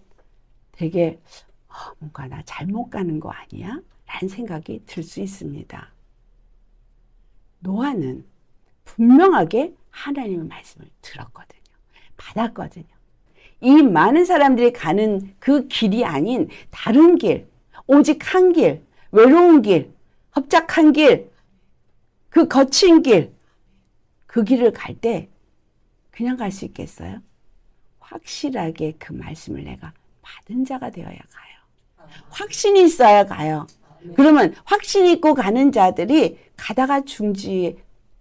되게 뭔가 나 잘못 가는 거 아니야? 라는 생각이 들 수 있습니다. 노아는 분명하게 하나님의 말씀을 들었거든요. 받았거든요. 이 많은 사람들이 가는 그 길이 아닌 다른 길, 오직 한 길, 외로운 길, 흡작한 길, 그 거친 길, 그 길을 갈 때 그냥 갈 수 있겠어요? 확실하게 그 말씀을 내가 받은 자가 되어야 가요. 확신이 있어야 가요. 그러면 확신 있고 가는 자들이 가다가 중지에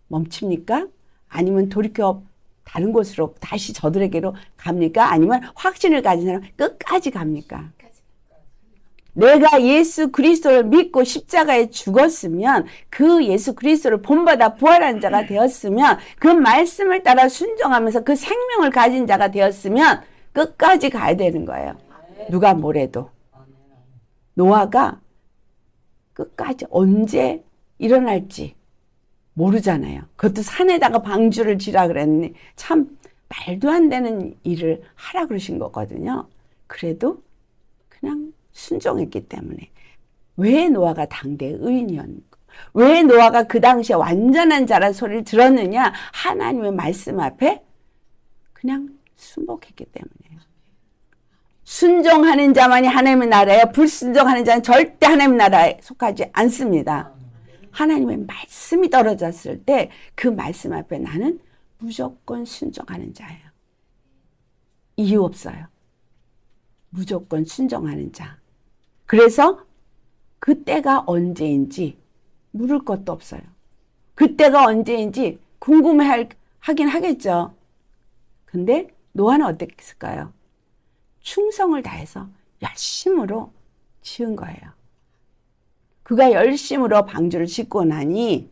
멈춥니까? 아니면 돌이켜 다른 곳으로 다시 저들에게로 갑니까? 아니면 확신을 가진 사람 끝까지 갑니까? 내가 예수 그리스도를 믿고 십자가에 죽었으면 그 예수 그리스도를 본받아 부활한 자가 되었으면 그 말씀을 따라 순종하면서 그 생명을 가진 자가 되었으면 끝까지 가야 되는 거예요. 누가 뭐래도. 노아가 끝까지 언제 일어날지 모르잖아요. 그것도 산에다가 방주를 지라 그랬니. 참 말도 안 되는 일을 하라 그러신 거거든요. 그래도 그냥 순종했기 때문에. 왜 노아가 당대의 의인이었는가? 왜 노아가 그 당시에 완전한 자란 소리를 들었느냐? 하나님의 말씀 앞에 그냥 순복했기 때문에. 순종하는 자만이 하나님의 나라에, 불순종하는 자는 절대 하나님의 나라에 속하지 않습니다. 하나님의 말씀이 떨어졌을 때 그 말씀 앞에 나는 무조건 순종하는 자예요. 이유 없어요. 무조건 순종하는 자. 그래서 그때가 언제인지 물을 것도 없어요. 그때가 언제인지 하긴 하겠죠. 근데 노아는 어땠을까요? 충성을 다해서 열심으로 지은 거예요. 그가 열심으로 방주를 짓고 나니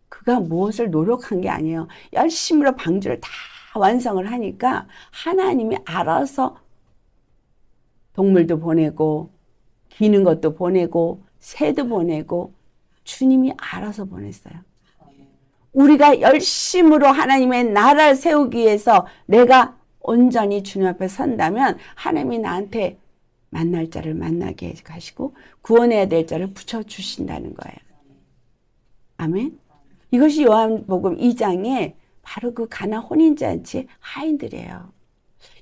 그가 무엇을 노력한 게 아니에요. 열심으로 방주를 다 완성을 하니까 하나님이 알아서 동물도 보내고 기는 것도 보내고 새도 보내고 주님이 알아서 보냈어요. 우리가 열심으로 하나님의 나라를 세우기 위해서 내가 온전히 주님 앞에 선다면 하나님이 나한테 만날 자를 만나게 하시고 구원해야 될 자를 붙여주신다는 거예요. 아멘. 이것이 요한복음 2장에 바로 그 가나 혼인잔치의 하인들이에요.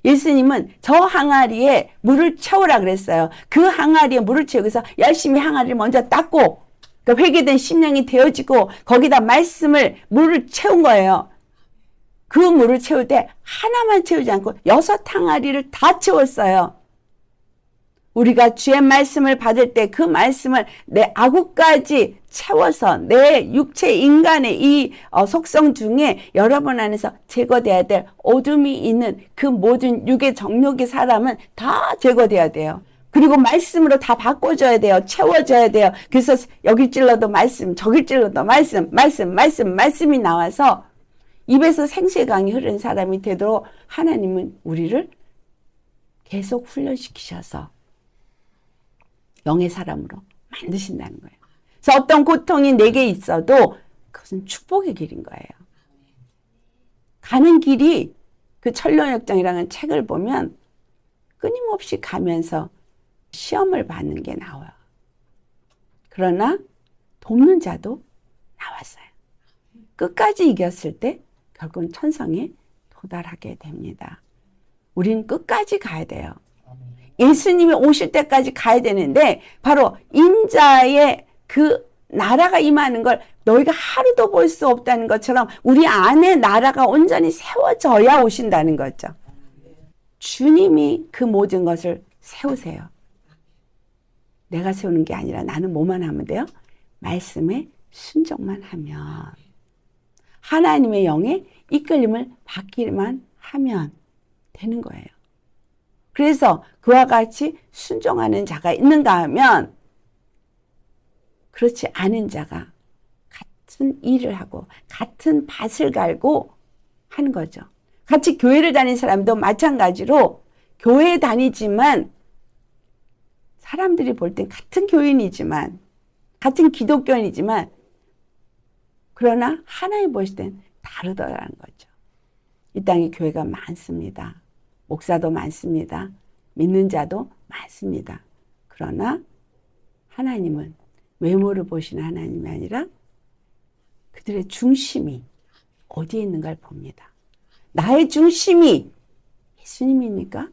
예수님은 저 항아리에 물을 채우라 그랬어요. 그 항아리에 물을 채우기 위해서 열심히 항아리를 먼저 닦고 그 회개된 심령이 되어지고 거기다 물을 채운 거예요. 그 물을 채울 때 하나만 채우지 않고 6항아리를 다 채웠어요. 우리가 주의 말씀을 받을 때 그 말씀을 내 아구까지 채워서 내 육체 인간의 이 속성 중에 여러분 안에서 제거돼야 될 어둠이 있는 그 모든 육의 정욕의 사람은 다 제거돼야 돼요. 그리고 말씀으로 다 바꿔줘야 돼요. 채워줘야 돼요. 그래서 여길 찔러도 말씀, 저길 찔러도 말씀이 나와서 입에서 생수강이 흐르는 사람이 되도록 하나님은 우리를 계속 훈련시키셔서 영의 사람으로 만드신다는 거예요. 그래서 어떤 고통이 내게 있어도 그것은 축복의 길인 거예요. 가는 길이 그 천년역정이라는 책을 보면 끊임없이 가면서 시험을 받는 게 나와요. 그러나 돕는 자도 나왔어요. 끝까지 이겼을 때 결국은 천성에 도달하게 됩니다. 우린 끝까지 가야 돼요. 예수님이 오실 때까지 가야 되는데 바로 인자의 그 나라가 임하는 걸 너희가 하루도 볼 수 없다는 것처럼 우리 안에 나라가 온전히 세워져야 오신다는 거죠. 주님이 그 모든 것을 세우세요. 내가 세우는 게 아니라 나는 뭐만 하면 돼요? 말씀에 순종만 하면, 하나님의 영에 이끌림을 받기만 하면 되는 거예요. 그래서 그와 같이 순종하는 자가 있는가 하면 그렇지 않은 자가 같은 일을 하고 같은 밭을 갈고 하는 거죠. 같이 교회를 다니는 사람도 마찬가지로 교회에 다니지만 사람들이 볼 땐 같은 교인이지만 같은 기독교인이지만 그러나 하나님 보실 땐 다르더라는 거죠. 이 땅에 교회가 많습니다. 목사도 많습니다. 믿는 자도 많습니다. 그러나 하나님은 외모를 보시는 하나님이 아니라 그들의 중심이 어디에 있는가를 봅니다. 나의 중심이 예수님입니까?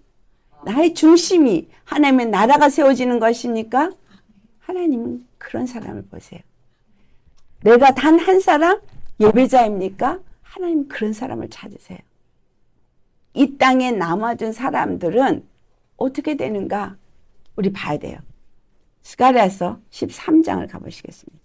나의 중심이 하나님의 나라가 세워지는 것입니까? 하나님은 그런 사람을 보세요. 내가 단 한 사람 예배자입니까? 하나님은 그런 사람을 찾으세요. 이 땅에 남아준 사람들은 어떻게 되는가? 우리 봐야 돼요. 스가랴서 13장을 가보시겠습니다.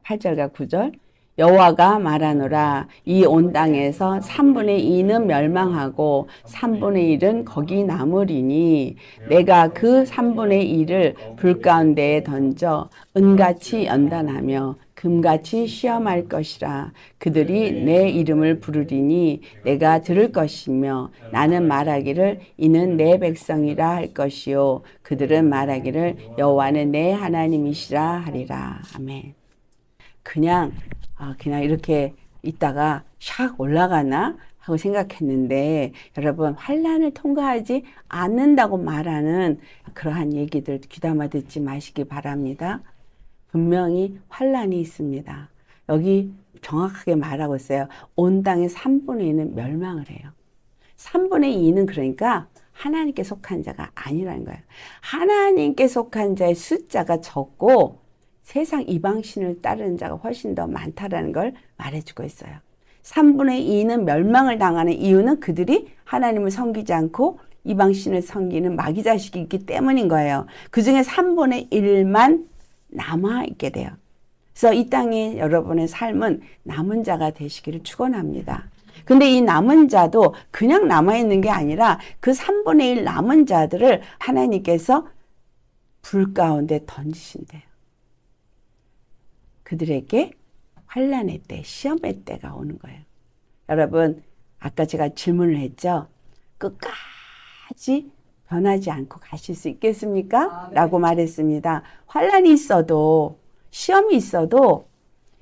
8절과 9절. 여호와가 말하노라, 이 온 땅에서 3분의 2는 멸망하고 3분의 1은 거기 남으리니 내가 그 3분의 1을 불 가운데에 던져 은같이 연단하며 금같이 시험할 것이라. 그들이 내 이름을 부르리니 내가 들을 것이며 나는 말하기를 이는 내 백성이라 할 것이요 그들은 말하기를 여호와는 내 하나님이시라 하리라. 아멘. 그냥 이렇게 있다가 샥 올라가나 하고 생각했는데 여러분, 환난을 통과하지 않는다고 말하는 그러한 얘기들 귀담아 듣지 마시기 바랍니다. 분명히 환난이 있습니다. 여기 정확하게 말하고 있어요. 온 땅의 3분의 2는 멸망을 해요. 3분의 2는 그러니까 하나님께 속한 자가 아니라는 거예요. 하나님께 속한 자의 숫자가 적고 세상 이방신을 따르는 자가 훨씬 더 많다라는 걸 말해주고 있어요. 3분의 2는 멸망을 당하는 이유는 그들이 하나님을 섬기지 않고 이방신을 섬기는 마귀 자식이 있기 때문인 거예요. 그 중에 3분의 1만 남아있게 돼요. 그래서 이 땅에 여러분의 삶은 남은 자가 되시기를 축원합니다. 근데 이 남은 자도 그냥 남아있는 게 아니라 그 3분의 1 남은 자들을 하나님께서 불 가운데 던지신대요. 그들에게 환난의 때, 시험의 때가 오는 거예요. 여러분, 아까 제가 질문을 했죠. 끝까지 변하지 않고 가실 수 있겠습니까? 라고 말했습니다. 환난이 있어도, 시험이 있어도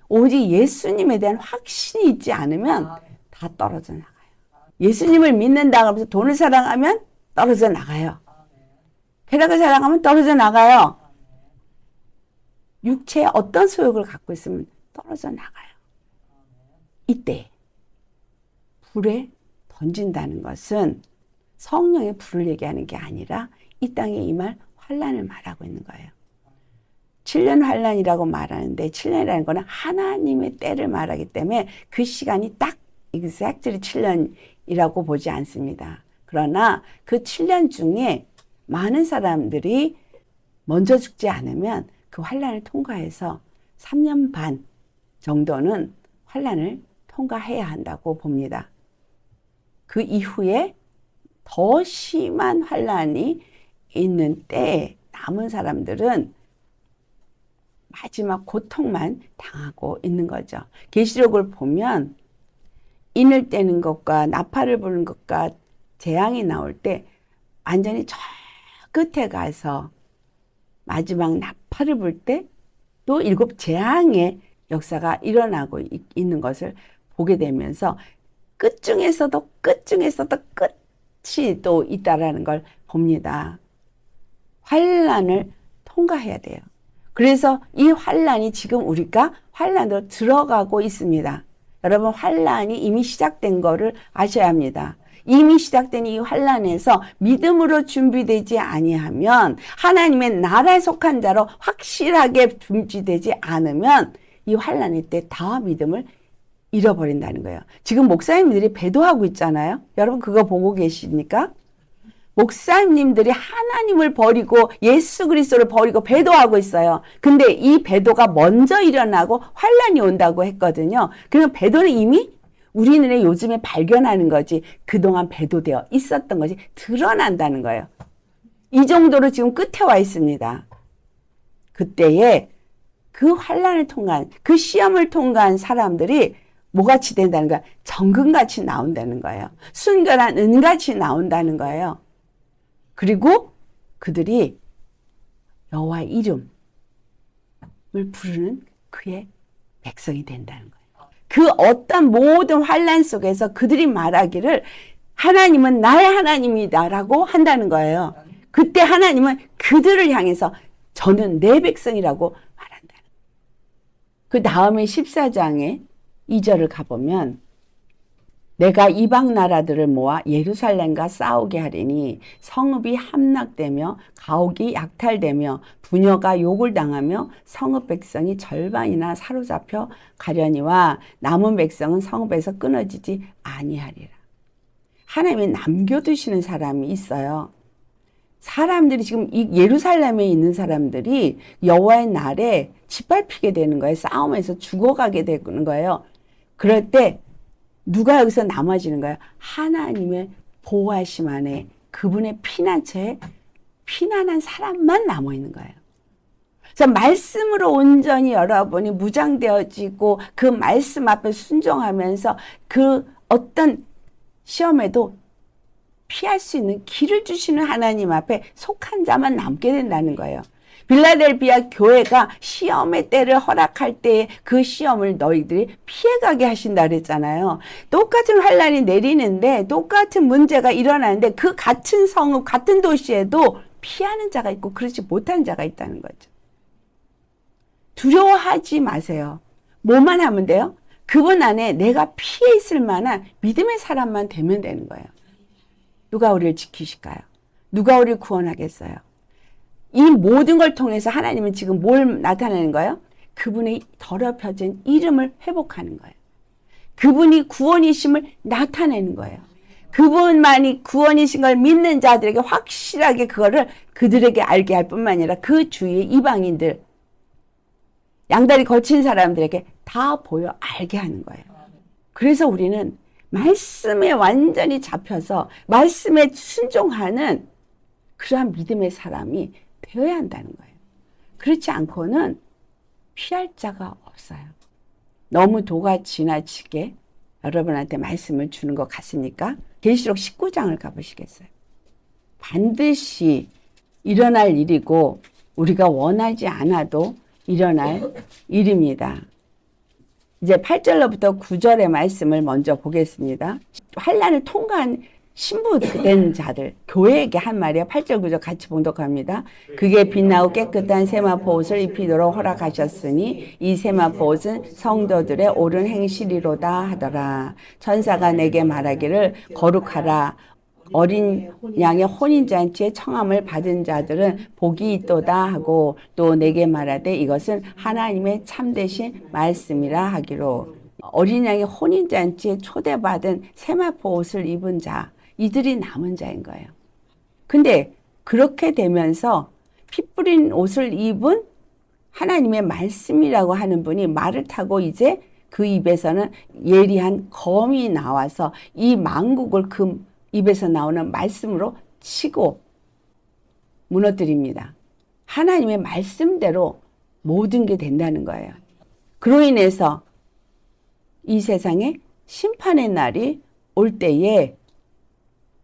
오직 예수님에 대한 확신이 있지 않으면 다 떨어져 나가요. 예수님을 믿는다 하면서 돈을 사랑하면 떨어져 나가요. 쾌락을 사랑하면 떨어져 나가요. 육체에 어떤 소욕을 갖고 있으면 떨어져 나가요. 이때 불에 던진다는 것은 성령의 불을 얘기하는 게 아니라 이 땅에 임할 환난을 말하고 있는 거예요. 7년 환난이라고 말하는데 7년이라는 거는 하나님의 때를 말하기 때문에 그 시간이 딱 exactly 7년이라고 보지 않습니다. 그러나 그 7년 중에 많은 사람들이 먼저 죽지 않으면 그 환난을 통과해서 3년 반 정도는 환난을 통과해야 한다고 봅니다. 그 이후에 더 심한 환난이 있는 때에 남은 사람들은 마지막 고통만 당하고 있는 거죠. 계시록을 보면 인을 떼는 것과 나팔을 부는 것과 재앙이 나올 때 완전히 저 끝에 가서 마지막 나팔을 불 때 또 7 재앙의 역사가 일어나고 있는 것을 보게 되면서 끝 중에서도 끝이 또 있다라는 걸 봅니다. 환난을 통과해야 돼요. 그래서 이 환난이 지금 우리가 환난으로 들어가고 있습니다. 여러분, 환난이 이미 시작된 거를 아셔야 합니다. 이미 시작된 이 환난에서 믿음으로 준비되지 아니하면, 하나님의 나라에 속한 자로 확실하게 준비되지 않으면 이 환난의 때 다 믿음을 잃어버린다는 거예요. 지금 목사님들이 배도하고 있잖아요. 여러분 그거 보고 계십니까? 목사님들이 하나님을 버리고 예수 그리스도를 버리고 배도하고 있어요. 근데 이 배도가 먼저 일어나고 환난이 온다고 했거든요. 그러면 배도는 이미 우리 눈에 요즘에 발견하는 거지, 그동안 배도되어 있었던 것이 드러난다는 거예요. 이 정도로 지금 끝에 와 있습니다. 그때에 그 환난을 통한, 그 시험을 통과한 사람들이 뭐같이 된다는 거야? 정금같이 나온다는 거예요. 순결한 은같이 나온다는 거예요. 그리고 그들이 여호와 이름을 부르는 그의 백성이 된다는 거예요. 그 어떤 모든 환난 속에서 그들이 말하기를 하나님은 나의 하나님이다라고 한다는 거예요. 그때 하나님은 그들을 향해서 저는 내 백성이라고 말한다는 거예요. 그 다음에 14장에 2절을 가보면 내가 이방 나라들을 모아 예루살렘과 싸우게 하리니 성읍이 함락되며 가옥이 약탈되며 부녀가 욕을 당하며 성읍 백성이 절반이나 사로잡혀 가려니와 남은 백성은 성읍에서 끊어지지 아니하리라. 하나님이 남겨두시는 사람이 있어요. 사람들이 지금 이 예루살렘에 있는 사람들이 여호와의 날에 짓밟히게 되는 거예요. 싸움에서 죽어가게 되는 거예요. 그럴 때 누가 여기서 남아지는 거예요? 하나님의 보호하심 안에 그분의 피난처에 피난한 사람만 남아있는 거예요. 그래서 말씀으로 온전히 여러분이 무장되어지고 그 말씀 앞에 순종하면서 그 어떤 시험에도 피할 수 있는 길을 주시는 하나님 앞에 속한 자만 남게 된다는 거예요. 빌라델비아 교회가 시험의 때를 허락할 때 그 시험을 너희들이 피해가게 하신다 그랬잖아요. 똑같은 환난이 내리는데 똑같은 문제가 일어나는데 그 같은 성읍, 같은 도시에도 피하는 자가 있고 그렇지 못한 자가 있다는 거죠. 두려워하지 마세요. 뭐만 하면 돼요? 그분 안에 내가 피해 있을 만한 믿음의 사람만 되면 되는 거예요. 누가 우리를 지키실까요? 누가 우리를 구원하겠어요? 이 모든 걸 통해서 하나님은 지금 뭘 나타내는 거예요? 그분의 더럽혀진 이름을 회복하는 거예요. 그분이 구원이심을 나타내는 거예요. 그분만이 구원이신 걸 믿는 자들에게 확실하게 그거를 그들에게 알게 할 뿐만 아니라 그 주위의 이방인들, 양다리 거친 사람들에게 다 보여 알게 하는 거예요. 그래서 우리는 말씀에 완전히 잡혀서 말씀에 순종하는 그러한 믿음의 사람이 되어야 한다는 거예요. 그렇지 않고는 피할 자가 없어요. 너무 도가 지나치게 여러분한테 말씀을 주는 것 같습니까? 계시록 19장을 가보시겠어요? 반드시 일어날 일이고 우리가 원하지 않아도 일어날 일입니다. 이제 8절로부터 9절의 말씀을 먼저 보겠습니다. 환난을 통과한 신부된 자들, 교회에게 한 말이에요. 8절 9절 같이 봉독합니다. 그게 빛나고 깨끗한 세마포 옷을 입히도록 허락하셨으니 이 세마포 옷은 성도들의 옳은 행실이로다 하더라. 천사가 내게 말하기를 거룩하라. 어린 양의 혼인잔치에 청함을 받은 자들은 복이 있도다 하고 또 내게 말하되 이것은 하나님의 참되신 말씀이라 하기로. 어린 양의 혼인잔치에 초대받은 세마포 옷을 입은 자, 이들이 남은 자인 거예요. 근데 그렇게 되면서 피 뿌린 옷을 입은 하나님의 말씀이라고 하는 분이 말을 타고 이제 그 입에서는 예리한 검이 나와서 이 만국을 그 입에서 나오는 말씀으로 치고 무너뜨립니다. 하나님의 말씀대로 모든 게 된다는 거예요. 그로 인해서 이 세상에 심판의 날이 올 때에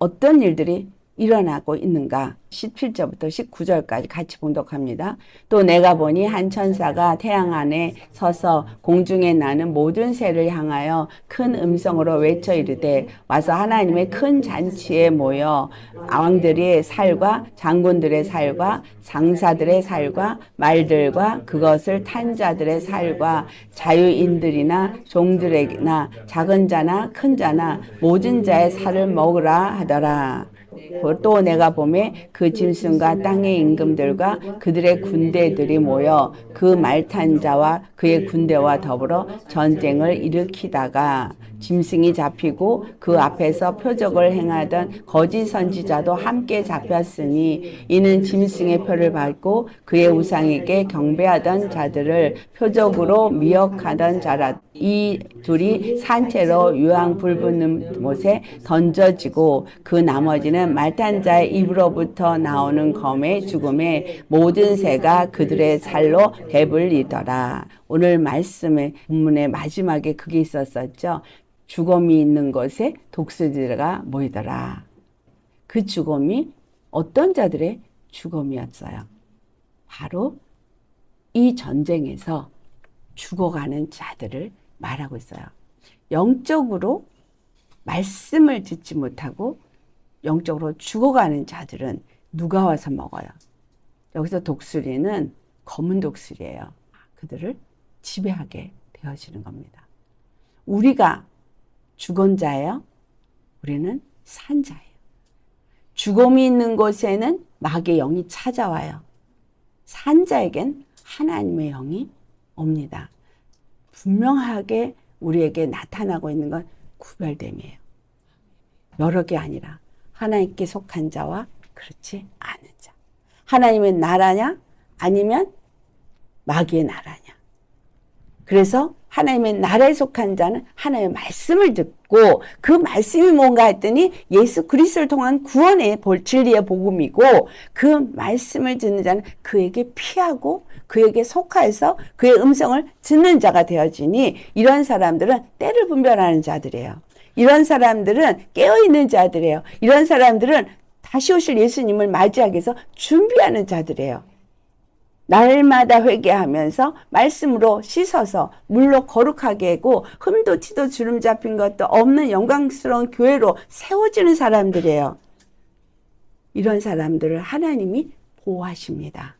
어떤 일들이 일어나고 있는가? 17절부터 19절까지 같이 봉독합니다. 또 내가 보니 한 천사가 태양 안에 서서 공중에 나는 모든 새를 향하여 큰 음성으로 외쳐 이르되 와서 하나님의 큰 잔치에 모여 왕들의 살과 장군들의 살과 장사들의 살과 말들과 그것을 탄 자들의 살과 자유인들이나 종들에게나 작은 자나 큰 자나 모든 자의 살을 먹으라 하더라. 또 내가 보매 그 짐승과 땅의 임금들과 그들의 군대들이 모여 그 말 탄 자와 그의 군대와 더불어 전쟁을 일으키다가 짐승이 잡히고 그 앞에서 표적을 행하던 거짓 선지자도 함께 잡혔으니 이는 짐승의 표를 받고 그의 우상에게 경배하던 자들을 표적으로 미혹하던 자라. 이 둘이 산채로 유황 불붙는 못에 던져지고 그 나머지는 말탄 자의 입으로부터 나오는 검의 죽음에 모든 새가 그들의 살로 배불리더라. 오늘 말씀의 본문의 마지막에 그게 있었었죠. 죽음이 있는 곳에 독수리가 모이더라. 그 죽음이 어떤 자들의 죽음이었어요? 바로 이 전쟁에서 죽어가는 자들을 말하고 있어요. 영적으로 말씀을 듣지 못하고 영적으로 죽어가는 자들은 누가 와서 먹어요? 여기서 독수리는 검은 독수리예요. 그들을 지배하게 되어지는 겁니다. 우리가 죽은 자예요. 우리는 산 자예요. 죽음이 있는 곳에는 마귀의 영이 찾아와요. 산 자에겐 하나님의 영이 옵니다. 분명하게 우리에게 나타나고 있는 건 구별됨이에요. 여러 개 아니라 하나님께 속한 자와 그렇지 않은 자. 하나님의 나라냐 아니면 마귀의 나라냐. 그래서 하나님의 나라에 속한 자는 하나님의 말씀을 듣고 그 말씀이 뭔가 했더니 예수 그리스도를 통한 구원의 진리의 복음이고 그 말씀을 듣는 자는 그에게 피하고 그에게 속하여서 그의 음성을 듣는 자가 되어지니 이런 사람들은 때를 분별하는 자들이에요. 이런 사람들은 깨어있는 자들이에요. 이런 사람들은 다시 오실 예수님을 맞이하기 위해서 준비하는 자들이에요. 날마다 회개하면서 말씀으로 씻어서 물로 거룩하게 하고 흠도 티도 주름 잡힌 것도 없는 영광스러운 교회로 세워지는 사람들이에요. 이런 사람들을 하나님이 보호하십니다.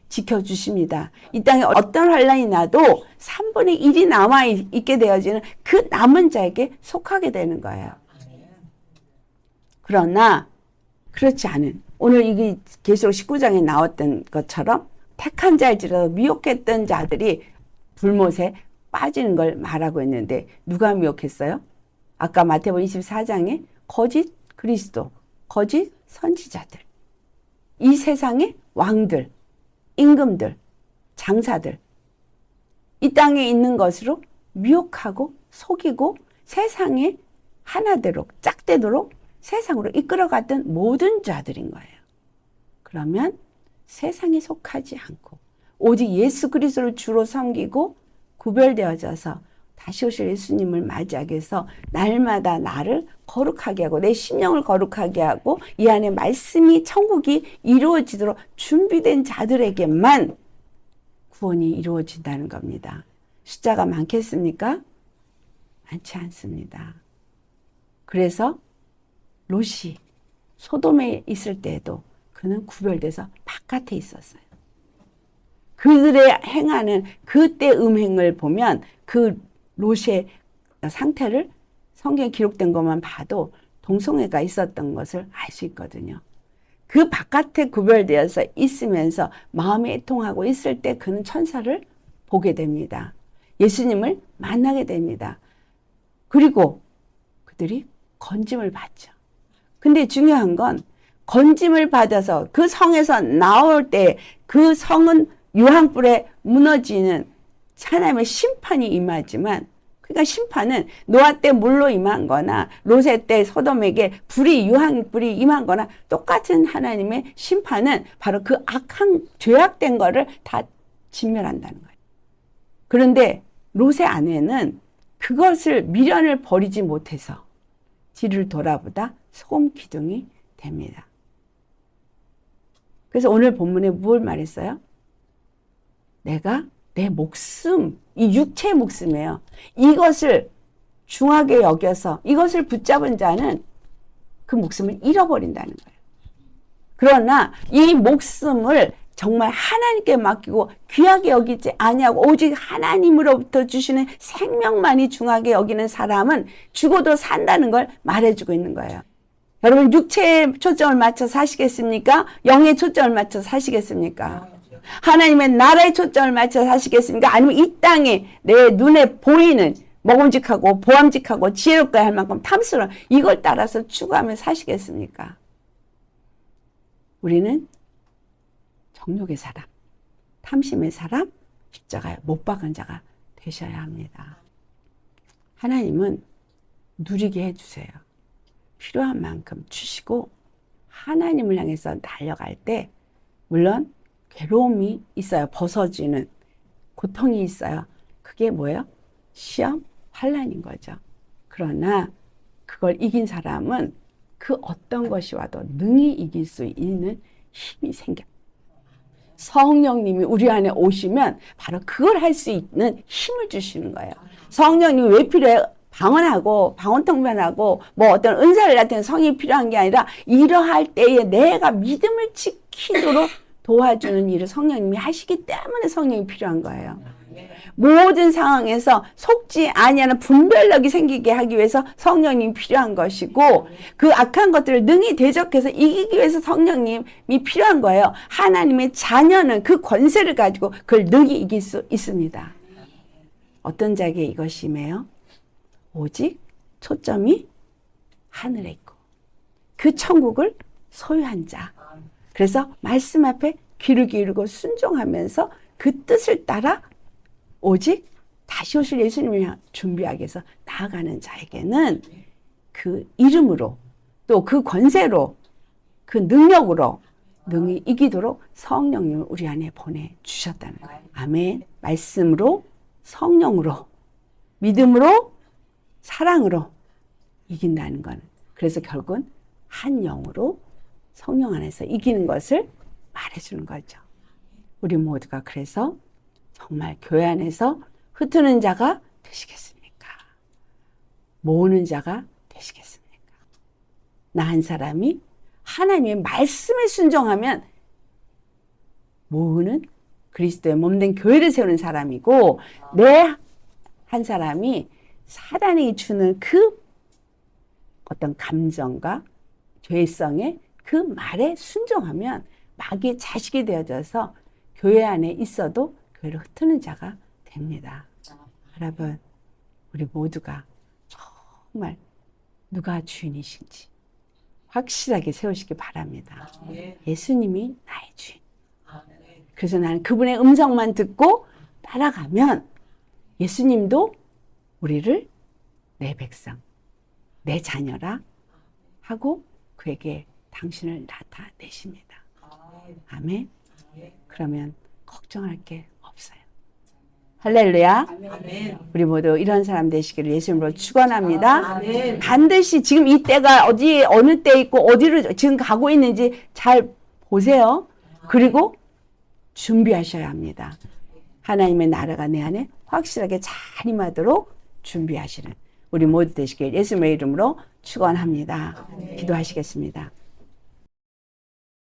지켜주십니다. 이 땅에 어떤 환난이 나도 3분의 1이 남아있게 되어지는 그 남은 자에게 속하게 되는 거예요. 그러나 그렇지 않은 오늘 이게 계시록 19장에 나왔던 것처럼 택한 자일지라도 미혹했던 자들이 불못에 빠지는 걸 말하고 있는데 누가 미혹했어요? 아까 마태복음 24장에 거짓 그리스도, 거짓 선지자들, 이 세상의 왕들, 임금들, 장사들, 이 땅에 있는 것으로 미혹하고 속이고 세상에 하나대로 짝대도록 세상으로 이끌어갔던 모든 자들인 거예요. 그러면 세상에 속하지 않고 오직 예수 그리스도를 주로 섬기고 구별되어져서 다시 오실 예수님을 맞이하기 위해서 날마다 나를 거룩하게 하고 내 심령을 거룩하게 하고 이 안에 말씀이 천국이 이루어지도록 준비된 자들에게만 구원이 이루어진다는 겁니다. 숫자가 많겠습니까? 많지 않습니다. 그래서 롯이 소돔에 있을 때에도 그는 구별돼서 바깥에 있었어요. 그들의 행하는 그때 음행을 보면 그 롯의 상태를 성경에 기록된 것만 봐도 동성애가 있었던 것을 알 수 있거든요. 그 바깥에 구별되어서 있으면서 마음이 애통하고 있을 때 그는 천사를 보게 됩니다. 예수님을 만나게 됩니다. 그리고 그들이 건짐을 받죠. 근데 중요한 건 건짐을 받아서 그 성에서 나올 때 그 성은 유황불에 무너지는 하나님의 심판이 임하지만, 그러니까 심판은 노아 때 물로 임한 거나 롯의 때 소돔에게 유황불이 임한 거나 똑같은 하나님의 심판은 바로 그 악한 죄악된 거를 다 진멸한다는 거예요. 그런데 롯의 아내는 그것을 미련을 버리지 못해서 뒤를 돌아보다 소금 기둥이 됩니다. 그래서 오늘 본문에 무엇을 말했어요? 내가 내 목숨, 이 육체의 목숨이에요. 이것을 중하게 여겨서 이것을 붙잡은 자는 그 목숨을 잃어버린다는 거예요. 그러나 이 목숨을 정말 하나님께 맡기고 귀하게 여기지 아니하고 오직 하나님으로부터 주시는 생명만이 중하게 여기는 사람은 죽어도 산다는 걸 말해주고 있는 거예요. 여러분 육체에 초점을 맞춰 사시겠습니까? 영에 초점을 맞춰 사시겠습니까? 하나님의 나라에 초점을 맞춰 사시겠습니까? 아니면 이 땅에 내 눈에 보이는 먹음직하고 보암직하고 지혜롭게 할 만큼 탐스러운 이걸 따라서 추구하며 사시겠습니까? 우리는 정욕의 사람, 탐심의 사람, 십자가에 못 박은 자가 되셔야 합니다. 하나님은 누리게 해주세요. 필요한 만큼 주시고 하나님을 향해서 달려갈 때 물론 괴로움이 있어요. 벗어지는 고통이 있어요. 그게 뭐예요? 시험, 환난인 거죠. 그러나 그걸 이긴 사람은 그 어떤 것이 와도 능히 이길 수 있는 힘이 생겨요. 성령님이 우리 안에 오시면 바로 그걸 할 수 있는 힘을 주시는 거예요. 성령님이 왜 필요해? 방언하고 방언통변하고 뭐 어떤 은사를 나타내는 성이 필요한 게 아니라 이러할 때에 내가 믿음을 지키도록 도와주는 일을 성령님이 하시기 때문에 성령이 필요한 거예요. 모든 상황에서 속지 아니하는 분별력이 생기게 하기 위해서 성령님이 필요한 것이고 그 악한 것들을 능히 대적해서 이기기 위해서 성령님이 필요한 거예요. 하나님의 자녀는 그 권세를 가지고 그걸 능히 이길 수 있습니다. 어떤 자에게 이것이 임해요? 오직 초점이 하늘에 있고 그 천국을 소유한 자. 그래서 말씀 앞에 귀를 기울이고 순종하면서 그 뜻을 따라 오직 다시 오실 예수님을 준비하기 위해서 나아가는 자에게는 그 이름으로 또 그 권세로 그 능력으로 능히 이기도록 성령님을 우리 안에 보내주셨다는 거예요. 아멘. 말씀으로 성령으로 믿음으로 사랑으로 이긴다는 거는 그래서 결국은 한 영으로 성령 안에서 이기는 것을 말해주는 거죠. 우리 모두가 그래서 정말 교회 안에서 흩트는 자가 되시겠습니까? 모으는 자가 되시겠습니까? 나 한 사람이 하나님의 말씀에 순종하면 모으는 그리스도의 몸된 교회를 세우는 사람이고 내 한 사람이 사단이 주는 그 어떤 감정과 죄성에 그 말에 순종하면 마귀의 자식이 되어져서 교회 안에 있어도 교회를 흩트는 자가 됩니다. 여러분, 우리 모두가 정말 누가 주인이신지 확실하게 세우시기 바랍니다. 아멘. 예수님이 나의 주인. 아멘. 그래서 나는 그분의 음성만 듣고 따라가면 예수님도 우리를 내 백성, 내 자녀라 하고 그에게 당신을 나타내십니다. 아멘. 아멘. 아멘. 그러면 걱정할 게 없어요. 할렐루야. 아멘. 우리 모두 이런 사람 되시기를 예수님으로 축원합니다. 아멘. 반드시 지금 이 때가 어디에 어느 때 있고 어디로 지금 가고 있는지 잘 보세요. 그리고 준비하셔야 합니다. 하나님의 나라가 내 안에 확실하게 잘 임하도록 준비하시는 우리 모두 되시길 예수님의 이름으로 축원합니다. 기도하시겠습니다.